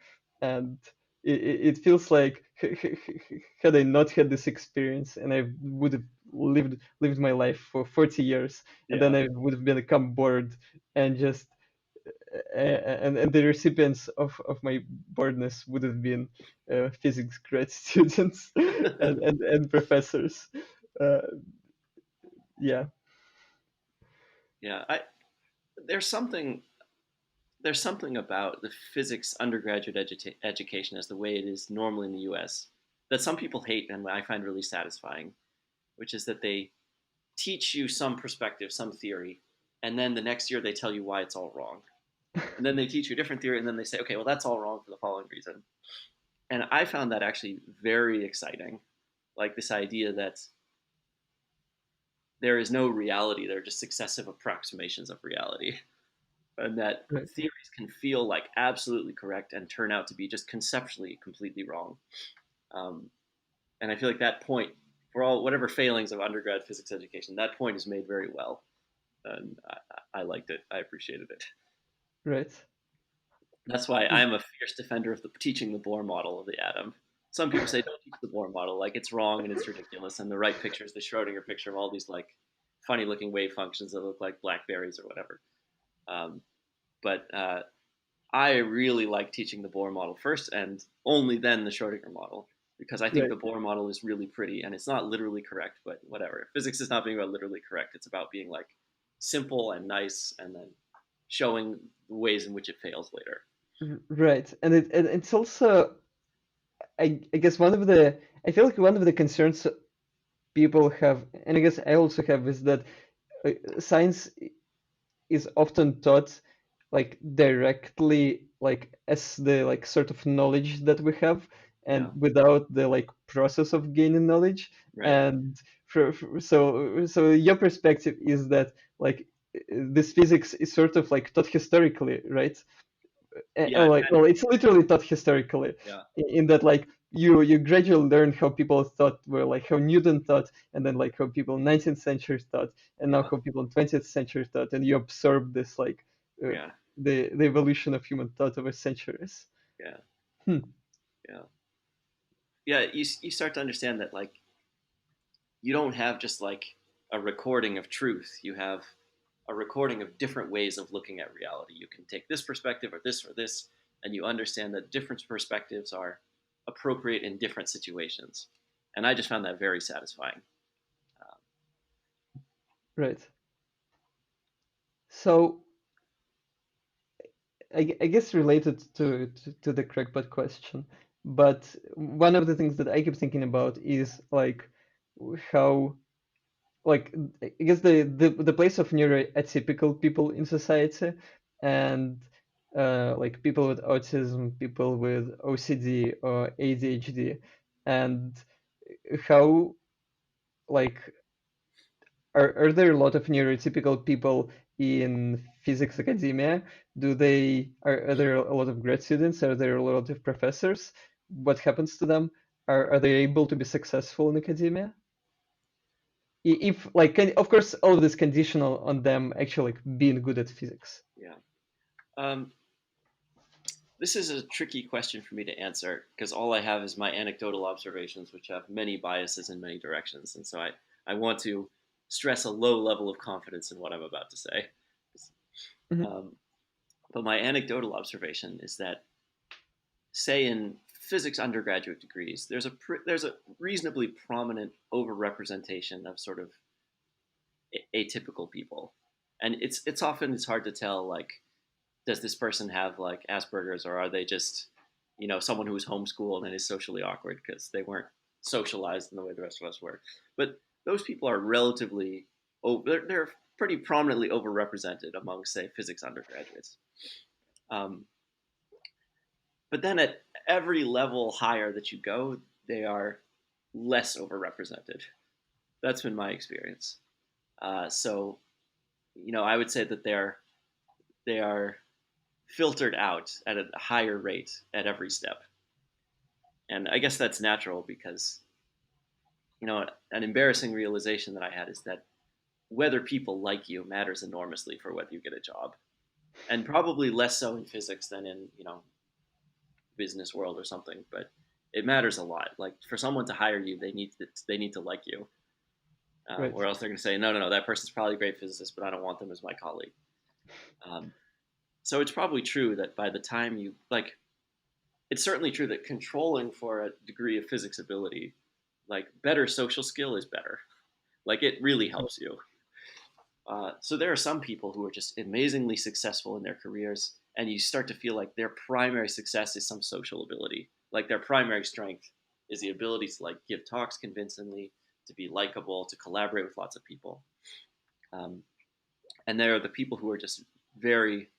and it feels like had I not had this experience and I would have lived my life for 40 years, and then Yeah. I would have become bored and just and the recipients of my boredness would have been physics grad students and professors. Uh, yeah, Yeah. There's something there's something about the physics undergraduate education as the way it is normally in the US that some people hate and I find really satisfying, which is that they teach you some perspective, some theory, and then the next year they tell you why it's all wrong. And then they teach you a different theory, and then they say, okay, well, that's all wrong for the following reason. And I found that actually very exciting. Like this idea that there is no reality, there are just successive approximations of reality. And that right. theories can feel like absolutely correct and turn out to be just conceptually completely wrong. Um, and I feel like that point, for all whatever failings of undergrad physics education, that point is made very well, and I liked it. I appreciated it. Right. That's why I'm a fierce defender of the teaching the Bohr model of the atom. Some people say don't teach the Bohr model, like it's wrong and it's ridiculous, and the right picture is the Schrodinger picture of all these like funny looking wave functions that look like blackberries or whatever. Um, but I really like teaching the Bohr model first and only then the Schrodinger model because I think Right. the Bohr model is really pretty and it's not literally correct, but whatever. Physics is not being about literally correct. It's about being like simple and nice and then showing the ways in which it fails later. Right. And it's also I guess one of the I feel like one of the concerns people have, and I guess I also have, is that science is often taught like directly like as the like sort of knowledge that we have and Yeah, without the like process of gaining knowledge, right. and so your perspective is that like this physics is sort of like taught historically, right? Yeah, Like well it's literally taught historically yeah, in that like you gradually learn how people thought, were like how Newton thought, and then like how people in 19th century thought, and now yeah, how people in 20th century thought, and you absorb this like uh, yeah, the evolution of human thought over centuries. yeah, Hmm. yeah. Yeah, you start to understand that like you don't have just like a recording of truth. You have a recording of different ways of looking at reality. You can take this perspective or this, and you understand that different perspectives are appropriate in different situations. And I just found that very satisfying. Um, Right. So I guess related to the crackpot question, but one of the things that I keep thinking about is like how like I guess the place of neuroatypical people in society and like people with autism, people with OCD or ADHD, and how like are there a lot of neurotypical people in physics academia? Are there a lot of grad students? Are there a lot of professors? What happens to them? Are they able to be successful in academia? If like of course all of this conditional on them actually like being good at physics. Yeah. Um, this is a tricky question for me to answer because all I have is my anecdotal observations, which have many biases in many directions, and so I want to stress a low level of confidence in what I'm about to say. Mhm. Um, but my anecdotal observation is that, say, in physics undergraduate degrees, there's a reasonably prominent overrepresentation of sort of atypical people, and it's hard to tell, like, does this person have like Asperger's, or are they just, someone who was homeschooled and is socially awkward because they weren't socialized in the way the rest of us were. But those people are relatively they're pretty prominently overrepresented among, say, physics undergraduates. Um, but then at every level higher that you go, they are less overrepresented. That's been my experience. So, I would say that they are filtered out at a higher rate at every step. And I guess that's natural because, an embarrassing realization that I had is that whether people like you matters enormously for whether you get a job. And probably less so in physics than in, business world or something, but it matters a lot. Like, for someone to hire you, they need to like you, Right. or else they're going to say, no, no, no, that person's probably a great physicist, but I don't want them as my colleague. Um, so it's probably true that by the time you like, it's certainly true that controlling for a degree of physics ability, like, better social skill is better. Like, it really helps you. So there are some people who are just amazingly successful in their careers, and you start to feel like their primary success is some social ability. Like, their primary strength is the ability to, like, give talks convincingly, to be likable, to collaborate with lots of people. Um, and there are the people who are just very,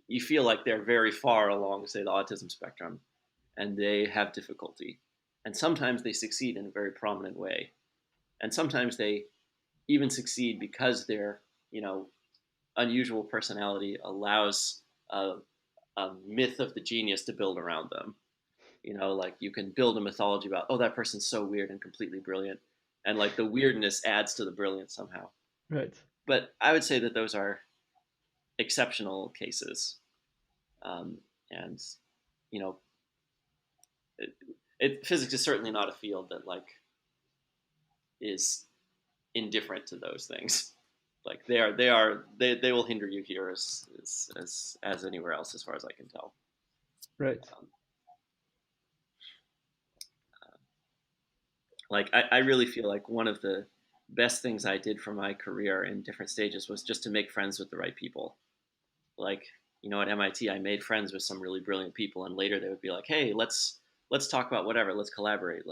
you feel like they're very far along, say, the autism spectrum, and they have difficulty. And sometimes they succeed in a very prominent way. And sometimes they even succeed because their, you know, unusual personality allows a myth of the genius to build around them. Like, you can build a mythology about, oh, that person's so weird and completely brilliant. And, like, the weirdness adds to the brilliance somehow. Right. But I would say that those are exceptional cases. And, you know, physics is certainly not a field that, like, is indifferent to those things. Like, they will hinder you here as anywhere else, as far as I can tell. Right. Um, like, I really feel like one of the best things I did for my career in different stages was just to make friends with the right people. Like, at MIT, I made friends with some really brilliant people, and later they would be like, "Hey, let's talk about whatever. Let's collaborate."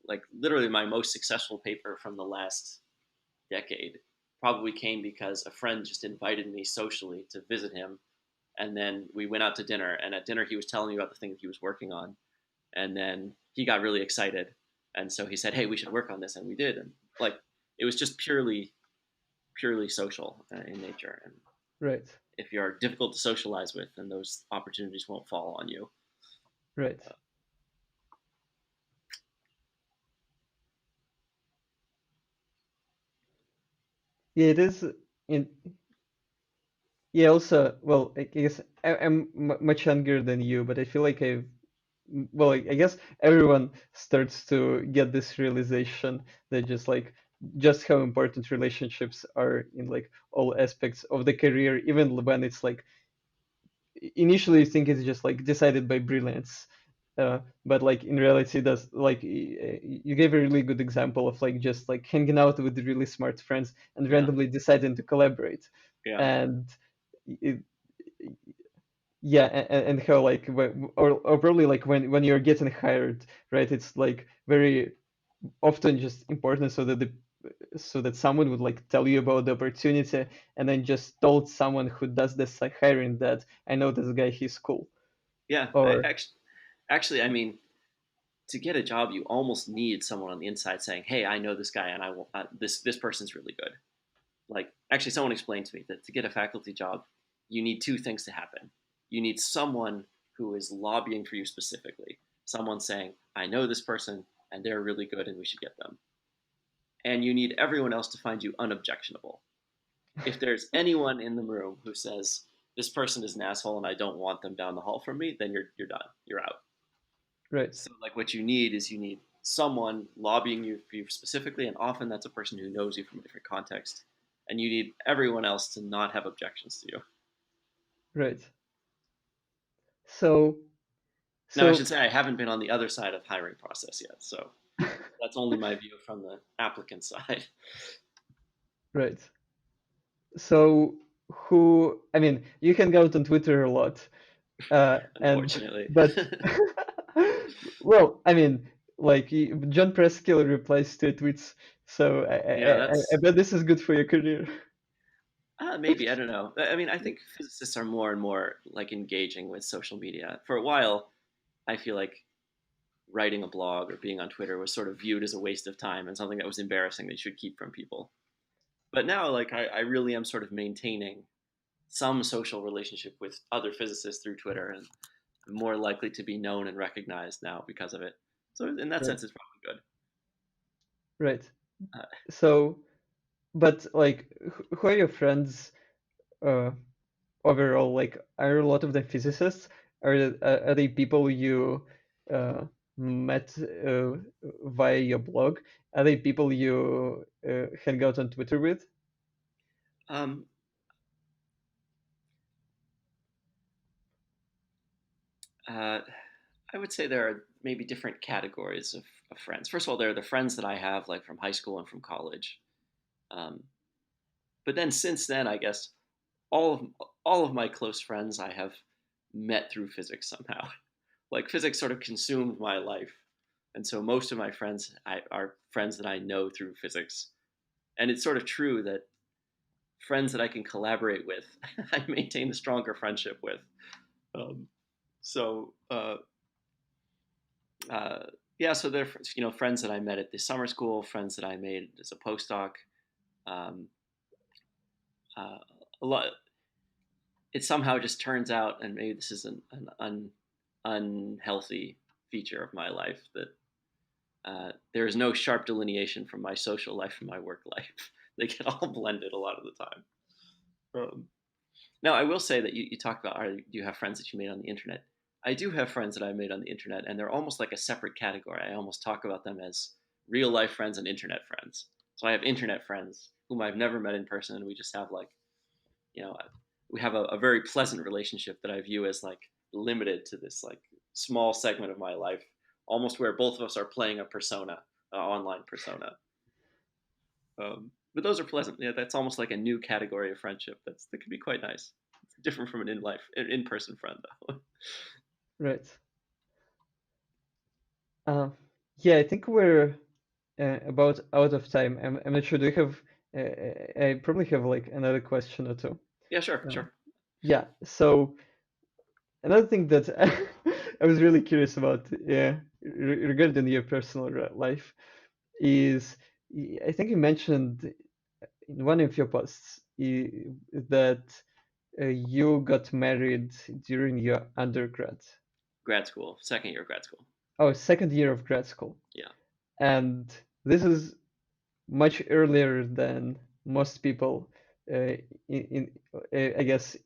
Like literally, my most successful paper from the last decade probably came because a friend just invited me socially to visit him, and then we went out to dinner. And at dinner, he was telling me about the thing that he was working on, and then he got really excited, and so he said, "Hey, we should work on this," and we did. And, like, it was just purely social in nature. And Right. if you're difficult to socialize with, then those opportunities won't fall on you. Right. Yeah, it is in yeah, also, well, I guess I'm much younger than you, but I feel like well, I guess everyone starts to get this realization that just how important relationships are in like all aspects of the career, even when it's like initially you think it's just like decided by brilliance, but like in reality, that's like you gave a really good example of like just like hanging out with really smart friends and Yeah, randomly deciding to collaborate, yeah, and it, yeah, and how like or probably like when you're getting hired, right? It's like very often just important so that someone would like tell you about the opportunity and then just told someone who does this like hiring that I know this guy, he's cool. yeah. Or Actually, I mean, to get a job, you almost need someone on the inside saying, "Hey, I know this guy, and I will, this person's really good." Like, actually, someone explained to me that to get a faculty job, you need two things to happen. You need someone who is lobbying for you specifically, someone saying, "I know this person, and they're really good, and we should get them." And you need everyone else to find you unobjectionable. If there's anyone in the room who says this person is an asshole and I don't want them down the hall from me, then you're done. You're out. right, So like what you need someone lobbying you for you specifically, and often that's a person who knows you from a different context, and you need everyone else to not have objections to you. right. So Now I so should say I haven't been on the other side of hiring process yet, so that's only my view from the applicant side. right. So who, I mean, you hang out on Twitter a lot, and Unfortunately. but well, I mean, like John Preskill replies to tweets, so Yeah, I that's bet this is good for your career. maybe, I don't know. I mean, I think physicists are more and more like engaging with social media. For a while, I feel like writing a blog or being on Twitter was sort of viewed as a waste of time and something that was embarrassing that you should keep from people. But now, like, I really am sort of maintaining some social relationship with other physicists through Twitter, and I'm more likely to be known and recognized now because of it. So in that Right, sense, it's probably good. right. Uh, So, but like, who are your friends uh, overall? Like, are a lot of them physicists? Are they people you uh, met via your blog? Are they people you hang out on Twitter with? um, uh, I would say there are maybe different categories of friends. First of all, there are the friends that I have like from high school and from college. Um, but then since then, I guess all of all of my close friends I have met through physics somehow. Like physics sort of consumed my life, and so most of my friends are friends that I know through physics. And it's sort of true that friends that I can collaborate with, I maintain a stronger friendship with. Um, so uh, yeah, so they're friends that I met at the summer school, friends that I made as a postdoc. Um, uh, a lot. It somehow just turns out, and maybe this is an unhealthy feature of my life, that there is no sharp delineation from my social life and my work life. They get all blended a lot of the time. Um, Now, I will say that you talk about do you have friends that you made on the internet? I do have friends that I made on the internet, and they're almost like a separate category. I almost talk about them as real life friends and internet friends. So I have internet friends whom I've never met in person, and we just have like, you know, we have a very pleasant relationship that I view as like limited to this like small segment of my life, almost where both of us are playing a persona, online persona. But those are pleasant. Yeah, that's almost like a new category of friendship. That can be quite nice. It's different from an in person friend though. Right. Uh, yeah, I think we're about out of time. I'm not sure. Do you have? I probably have like another question or two. Yeah, sure, Uh, sure. yeah. So another thing that I was really curious about, regarding your personal life, is I think you mentioned in one of your posts that you got married during your undergrad. Grad school, second year of grad school. Oh, second year of grad school. Yeah, And this is much earlier than most people in I guess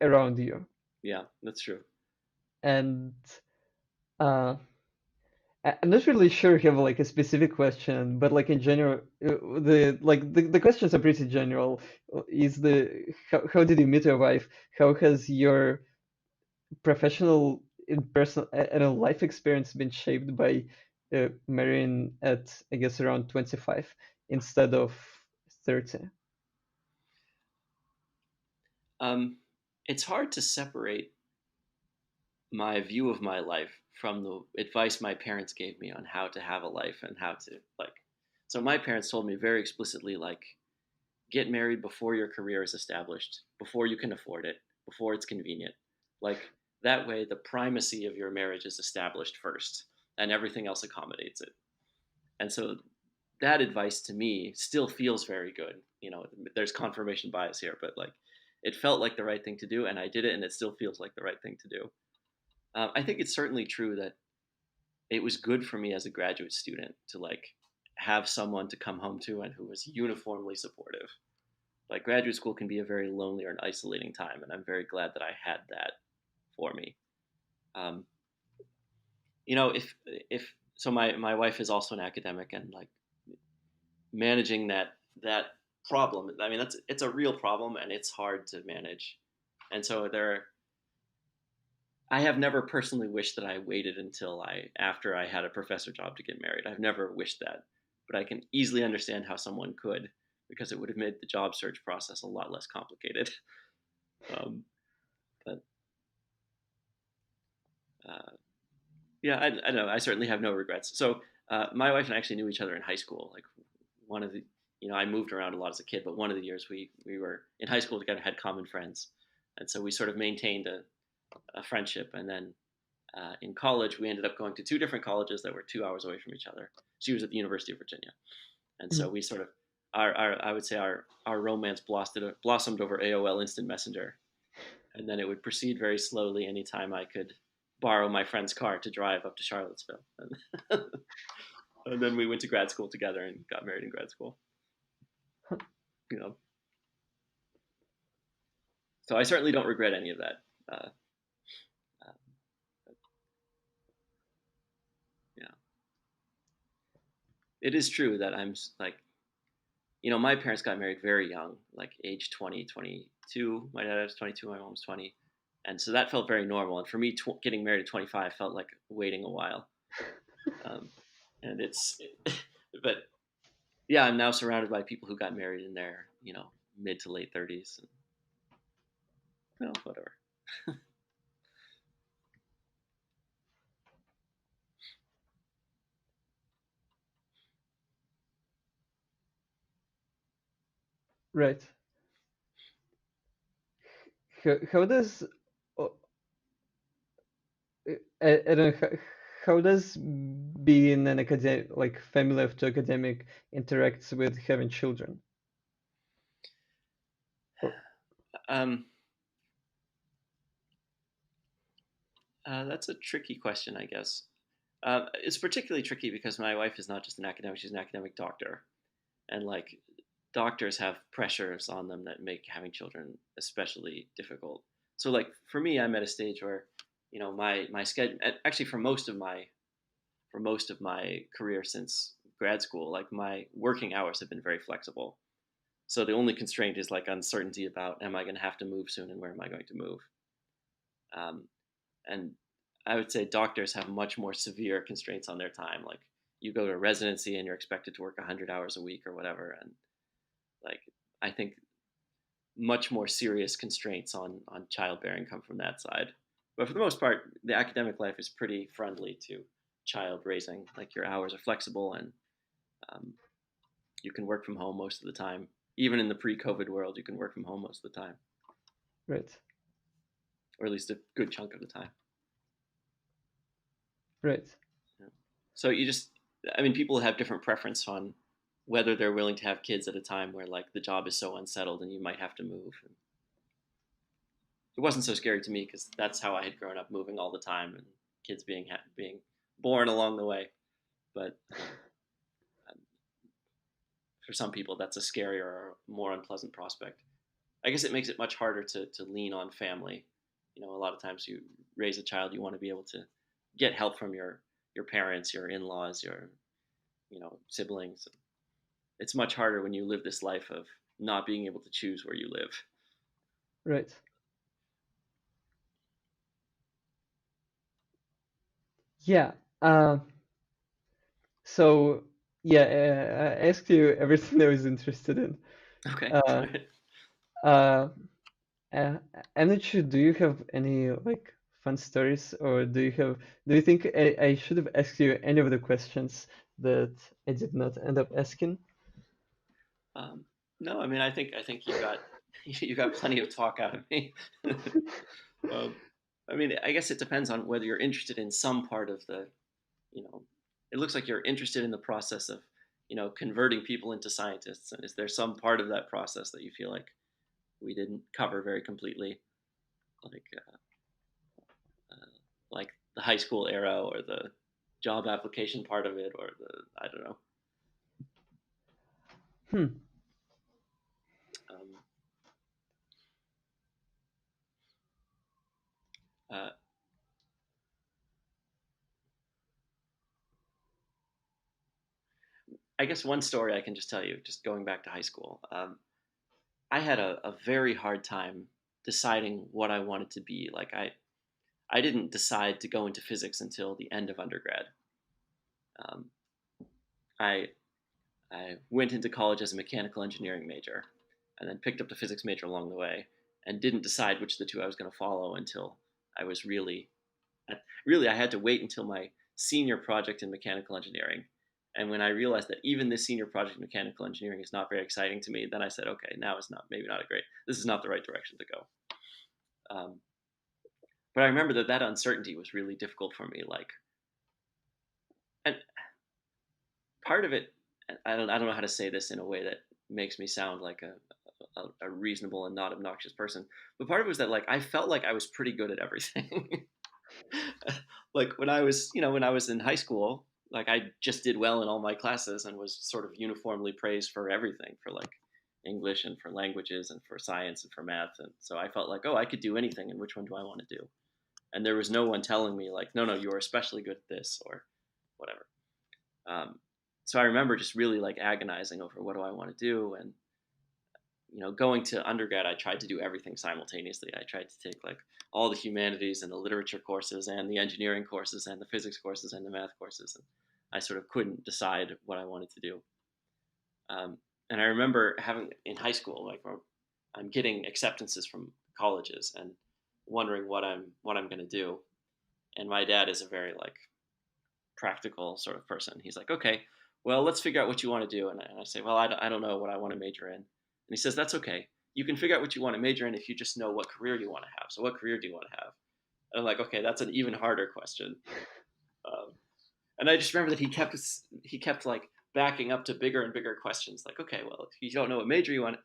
around you. yeah, that's true. And uh, I'm not really sure if you have like a specific question, but like in general, the questions are pretty general. Is the how did you meet your wife? How has your professional in person and a life experience been shaped by marrying at, I guess, around 25 instead of 30? It's hard to separate my view of my life from the advice my parents gave me on how to have a life and how to like. So my parents told me very explicitly, like, get married before your career is established, before you can afford it, before it's convenient. Like that way, the primacy of your marriage is established first, and everything else accommodates it. And so that advice to me still feels very good. There's confirmation bias here, but like it felt like the right thing to do, and I did it, and it still feels like the right thing to do. I think it's certainly true that it was good for me as a graduate student to like have someone to come home to and who was uniformly supportive. Like graduate school can be a very lonely or an isolating time, and I'm very glad that I had that for me. Um, if so, my wife is also an academic, and like managing that problem. I mean, it's a real problem, and it's hard to manage. And so I have never personally wished that I waited until after I had a professor job to get married. I've never wished that, but I can easily understand how someone could, because it would have made the job search process a lot less complicated. Um, but uh, yeah, I don't know. I certainly have no regrets. So my wife and I actually knew each other in high school. Like one of the, I moved around a lot as a kid, but one of the years we were in high school together, had common friends, and so we sort of maintained a friendship. And then in college, we ended up going to two different colleges that were 2 hours away from each other. She was at the University of Virginia, and so Mhm. we sort of our I would say our romance blossomed over AOL Instant Messenger, and then it would proceed very slowly anytime I could borrow my friend's car to drive up to Charlottesville. And then we went to grad school together and got married in grad school. You know, so I certainly don't regret any of that. Uh, uh, yeah, it is true that I'm like, my parents got married very young, like age 20, 22. My dad was 22, my mom was 20. And so that felt very normal. And for me, getting married at 25 felt like waiting a while. Um, and but yeah, I'm now surrounded by people who got married in their, mid to late 30s. And, whatever. Right. How does uh, I don't know, how does being an academic, like family to academic, interacts with having children? Or, Um, that's a tricky question, I guess. It's particularly tricky because my wife is not just an academic; she's an academic doctor, and like doctors have pressures on them that make having children especially difficult. So, like for me, I'm at a stage where, my schedule. Actually, for most of my career since grad school, like my working hours have been very flexible. So the only constraint is like uncertainty about am I going to have to move soon and where am I going to move. Um, and I would say doctors have much more severe constraints on their time. Like you go to residency and you're expected to work 100 hours a week or whatever, and like I think much more serious constraints on childbearing come from that side. But for the most part, the academic life is pretty friendly to child raising. Like your hours are flexible, and um, you can work from home most of the time. Even in the pre-COVID world, you can work from home most of the time, right, or at least a good chunk of the time. right, Yeah. So I mean, people have different preference on whether they're willing to have kids at a time where like the job is so unsettled and you might have to move. And it wasn't so scary to me because that's how I had grown up, moving all the time and kids being born along the way. But for some people, that's a scarier or more unpleasant prospect. I guess it makes it much harder to lean on family. A lot of times you raise a child, you want to be able to get help from your parents, your in-laws, your siblings. It's much harder when you live this life of not being able to choose where you live. right. Yeah. So yeah, I asked you everything I was interested in. Okay. Uh, uh, uh, I'm not sure. Do you have any like fun stories, or do you think I should have asked you any of the questions that I did not end up asking? um, no, I mean, I think you got you got plenty of talk out of me. um, I mean, I guess it depends on whether you're interested in some part of the, you know, it looks like you're interested in the process of, converting people into scientists. And is there some part of that process that you feel like we didn't cover very completely, like like the high school era or the job application part of it, or the, I don't know. Hmm. Um, uh, I guess one story I can just tell you, just going back to high school. I had a very hard time deciding what I wanted to be. Like I didn't decide to go into physics until the end of undergrad. Um, I I went into college as a mechanical engineering major, and then picked up the physics major along the way, and didn't decide which of the two I was going to follow until I was really I had to wait until my senior project in mechanical engineering. And when I realized that even this senior project in mechanical engineering is not very exciting to me, then I said, okay, now is not maybe not a great. This is not the right direction to go. Um, but I remember that uncertainty was really difficult for me. Like, and part of it, I don't know how to say this in a way that makes me sound like a reasonable and not obnoxious person. But part of it was that like I felt like I was pretty good at everything. Like when I was in high school, like I just did well in all my classes and was sort of uniformly praised for everything, for like English and for languages and for science and for math. And so I felt like, oh, I could do anything, and which one do I want to do? And there was no one telling me like, no, you're especially good at this or whatever. um, so I remember just really like agonizing over what do I want to do. And going to undergrad, I tried to do everything simultaneously. I tried to take like all the humanities and the literature courses and the engineering courses and the physics courses and the math courses, and I sort of couldn't decide what I wanted to do. Um, and I remember having in high school, like where I'm getting acceptances from colleges and wondering what I'm going to do. And my dad is a very like practical sort of person. He's like, okay, well, let's figure out what you want to do. And I say, well, I don't know what I want to major in. And he says, that's okay. You can figure out what you want to major in if you just know what career you want to have. So what career do you want to have? And I'm like, okay, that's an even harder question. Um, and I just remember that he kept like backing up to bigger and bigger questions. Like, okay, well, if you don't know what major you want,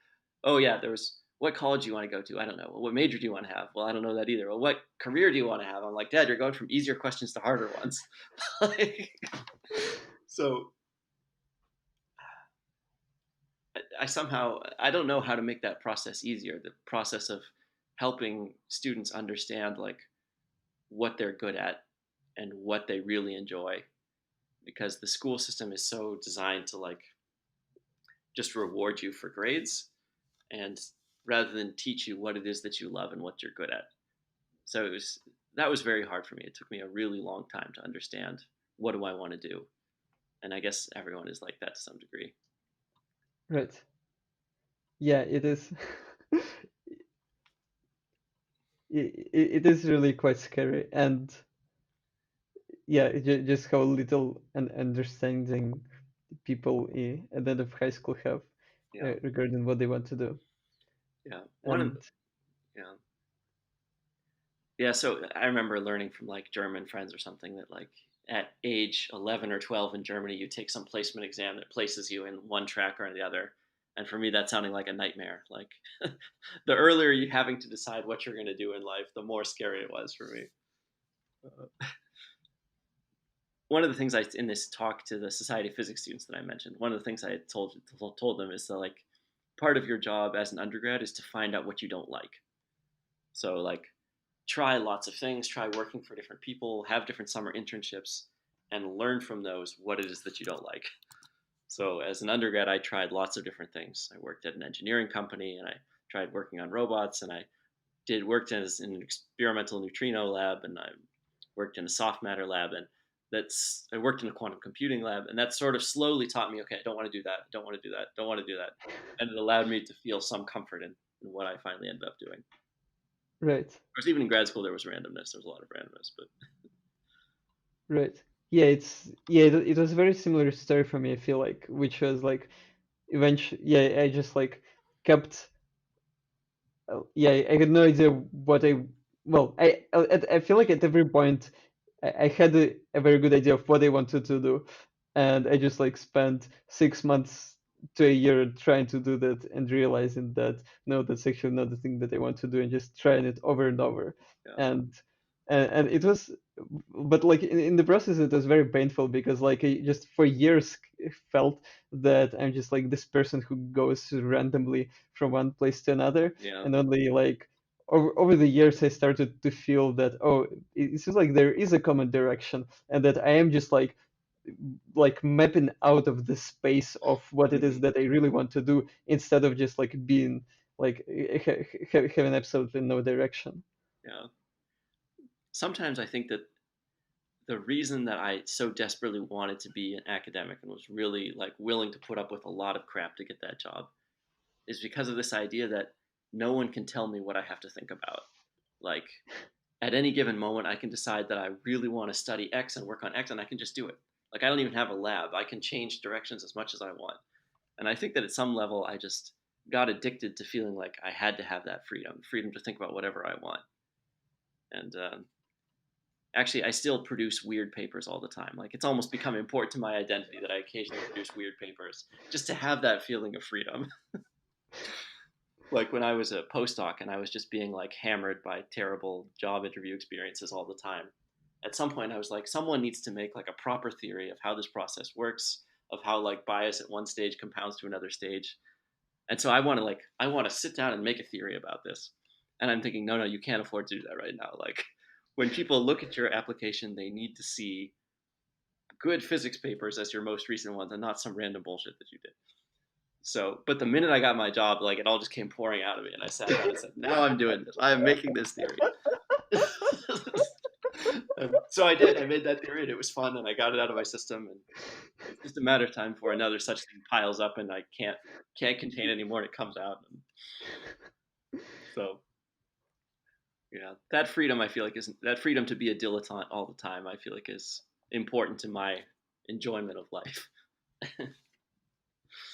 oh yeah, there was what college do you want to go to? I don't know. Well, what major do you want to have? Well, I don't know that either. Well, what career do you want to have? I'm like, Dad, you're going from easier questions to harder ones. Like, so I somehow I don't know how to make that process easier. The process of helping students understand like what they're good at and what they really enjoy, because the school system is so designed to like just reward you for grades, and rather than teach you what it is that you love and what you're good at. So that was very hard for me. It took me a really long time to understand what do I want to do. And I guess everyone is like that to some degree. Right. Yeah, it is. It is really quite scary, and yeah, just how little an understanding people at the end of high school have Yeah. regarding what they want to do. Yeah. And Yeah. Yeah, so I remember learning from like German friends or something that like at age 11 or 12 in Germany, you take some placement exam that places you in one track or the other. And for me, that sounding like a nightmare. Like the earlier you having to decide what you're going to do in life, the more scary it was for me. One of the things I in this talk to the Society of Physics students that I mentioned, one of the things I had told them is that like part of your job as an undergrad is to find out what you don't like. So like try lots of things, try working for different people, have different summer internships, and learn from those what it is that you don't like. So as an undergrad, I tried lots of different things. I worked at an engineering company, and I tried working on robots, and I did worked as in an experimental neutrino lab, and I worked in a soft matter lab. And I worked in a quantum computing lab, and that sort of slowly taught me, okay, I don't want to do that, I don't want to do that, don't want to do that, and it allowed me to feel some comfort in what I finally ended up doing. Right. Of course, even in grad school, there was randomness. There was a lot of randomness, but Right. Yeah, it was a very similar story for me, I feel like, which was like eventually, yeah, I just like kept, yeah, I had no idea what well, I feel like at every point I had a very good idea of what I wanted to do, and I just like spent 6 months to a year trying to do that and realizing that no, that's actually not the thing that I want to do, and just trying it over and over. yeah. And it was, but like in the process it was very painful because like I just for years felt that I'm just like this person who goes randomly from one place to another, Yeah. and only like over the years I started to feel that, oh, it seems like there is a common direction, and that I am just like mapping out of the space of what it is Mhm. that I really want to do, instead of just like being like having absolutely no direction. Yeah. Sometimes I think that the reason that I so desperately wanted to be an academic and was really like willing to put up with a lot of crap to get that job is because of this idea that no one can tell me what I have to think about. Like at any given moment, I can decide that I really want to study X and work on X, and I can just do it. Like I don't even have a lab. I can change directions as much as I want. And I think that at some level, I just got addicted to feeling like I had to have that freedom to think about whatever I want. And actually, I still produce weird papers all the time. Like it's almost become important to my identity that I occasionally produce weird papers just to have that feeling of freedom. Like when I was a postdoc and I was just being like hammered by terrible job interview experiences all the time. At some point I was like, someone needs to make like a proper theory of how this process works, of how like bias at one stage compounds to another stage. And so I want to sit down and make a theory about this. And I'm thinking, no, you can't afford to do that right now. Like when people look at your application, they need to see good physics papers as your most recent ones and not some random bullshit that you did. So, but the minute I got my job, like it all just came pouring out of me, and I sat down and said, "Now I'm doing this. I am making this theory." So I did. I made that theory, and it was fun, and I got it out of my system. And it's just a matter of time before another such thing piles up, and I can't contain it anymore, and it comes out. And so, yeah, that freedom I feel like is that freedom to be a dilettante all the time. I feel like is important to my enjoyment of life.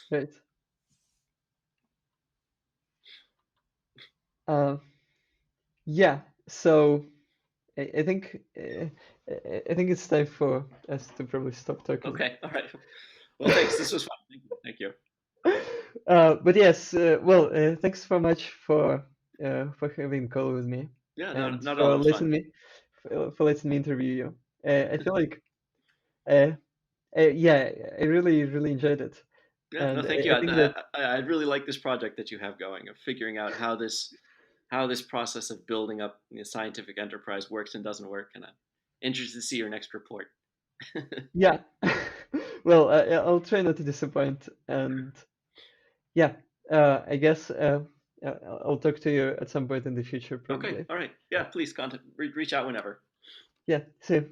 Right. Uh, yeah. So I think I think it's time for us to probably stop talking. Okay, all right. Well, thanks. This was fun. Thank you. But yes, well, thanks so much for having a call with me, Yeah, no, and not at all. It was fun. for letting me interview you. I feel like uh, yeah, I really enjoyed it, Yeah, no, and thank you. I think that I really like this project that you have going of figuring out how this process of building up a scientific enterprise works and doesn't work, and I'm interested to see your next report. yeah. Well, I'll try not to disappoint, and yeah, I guess I'll talk to you at some point in the future, Okay, probably. all right. Yeah, please reach out whenever. Yeah, see you.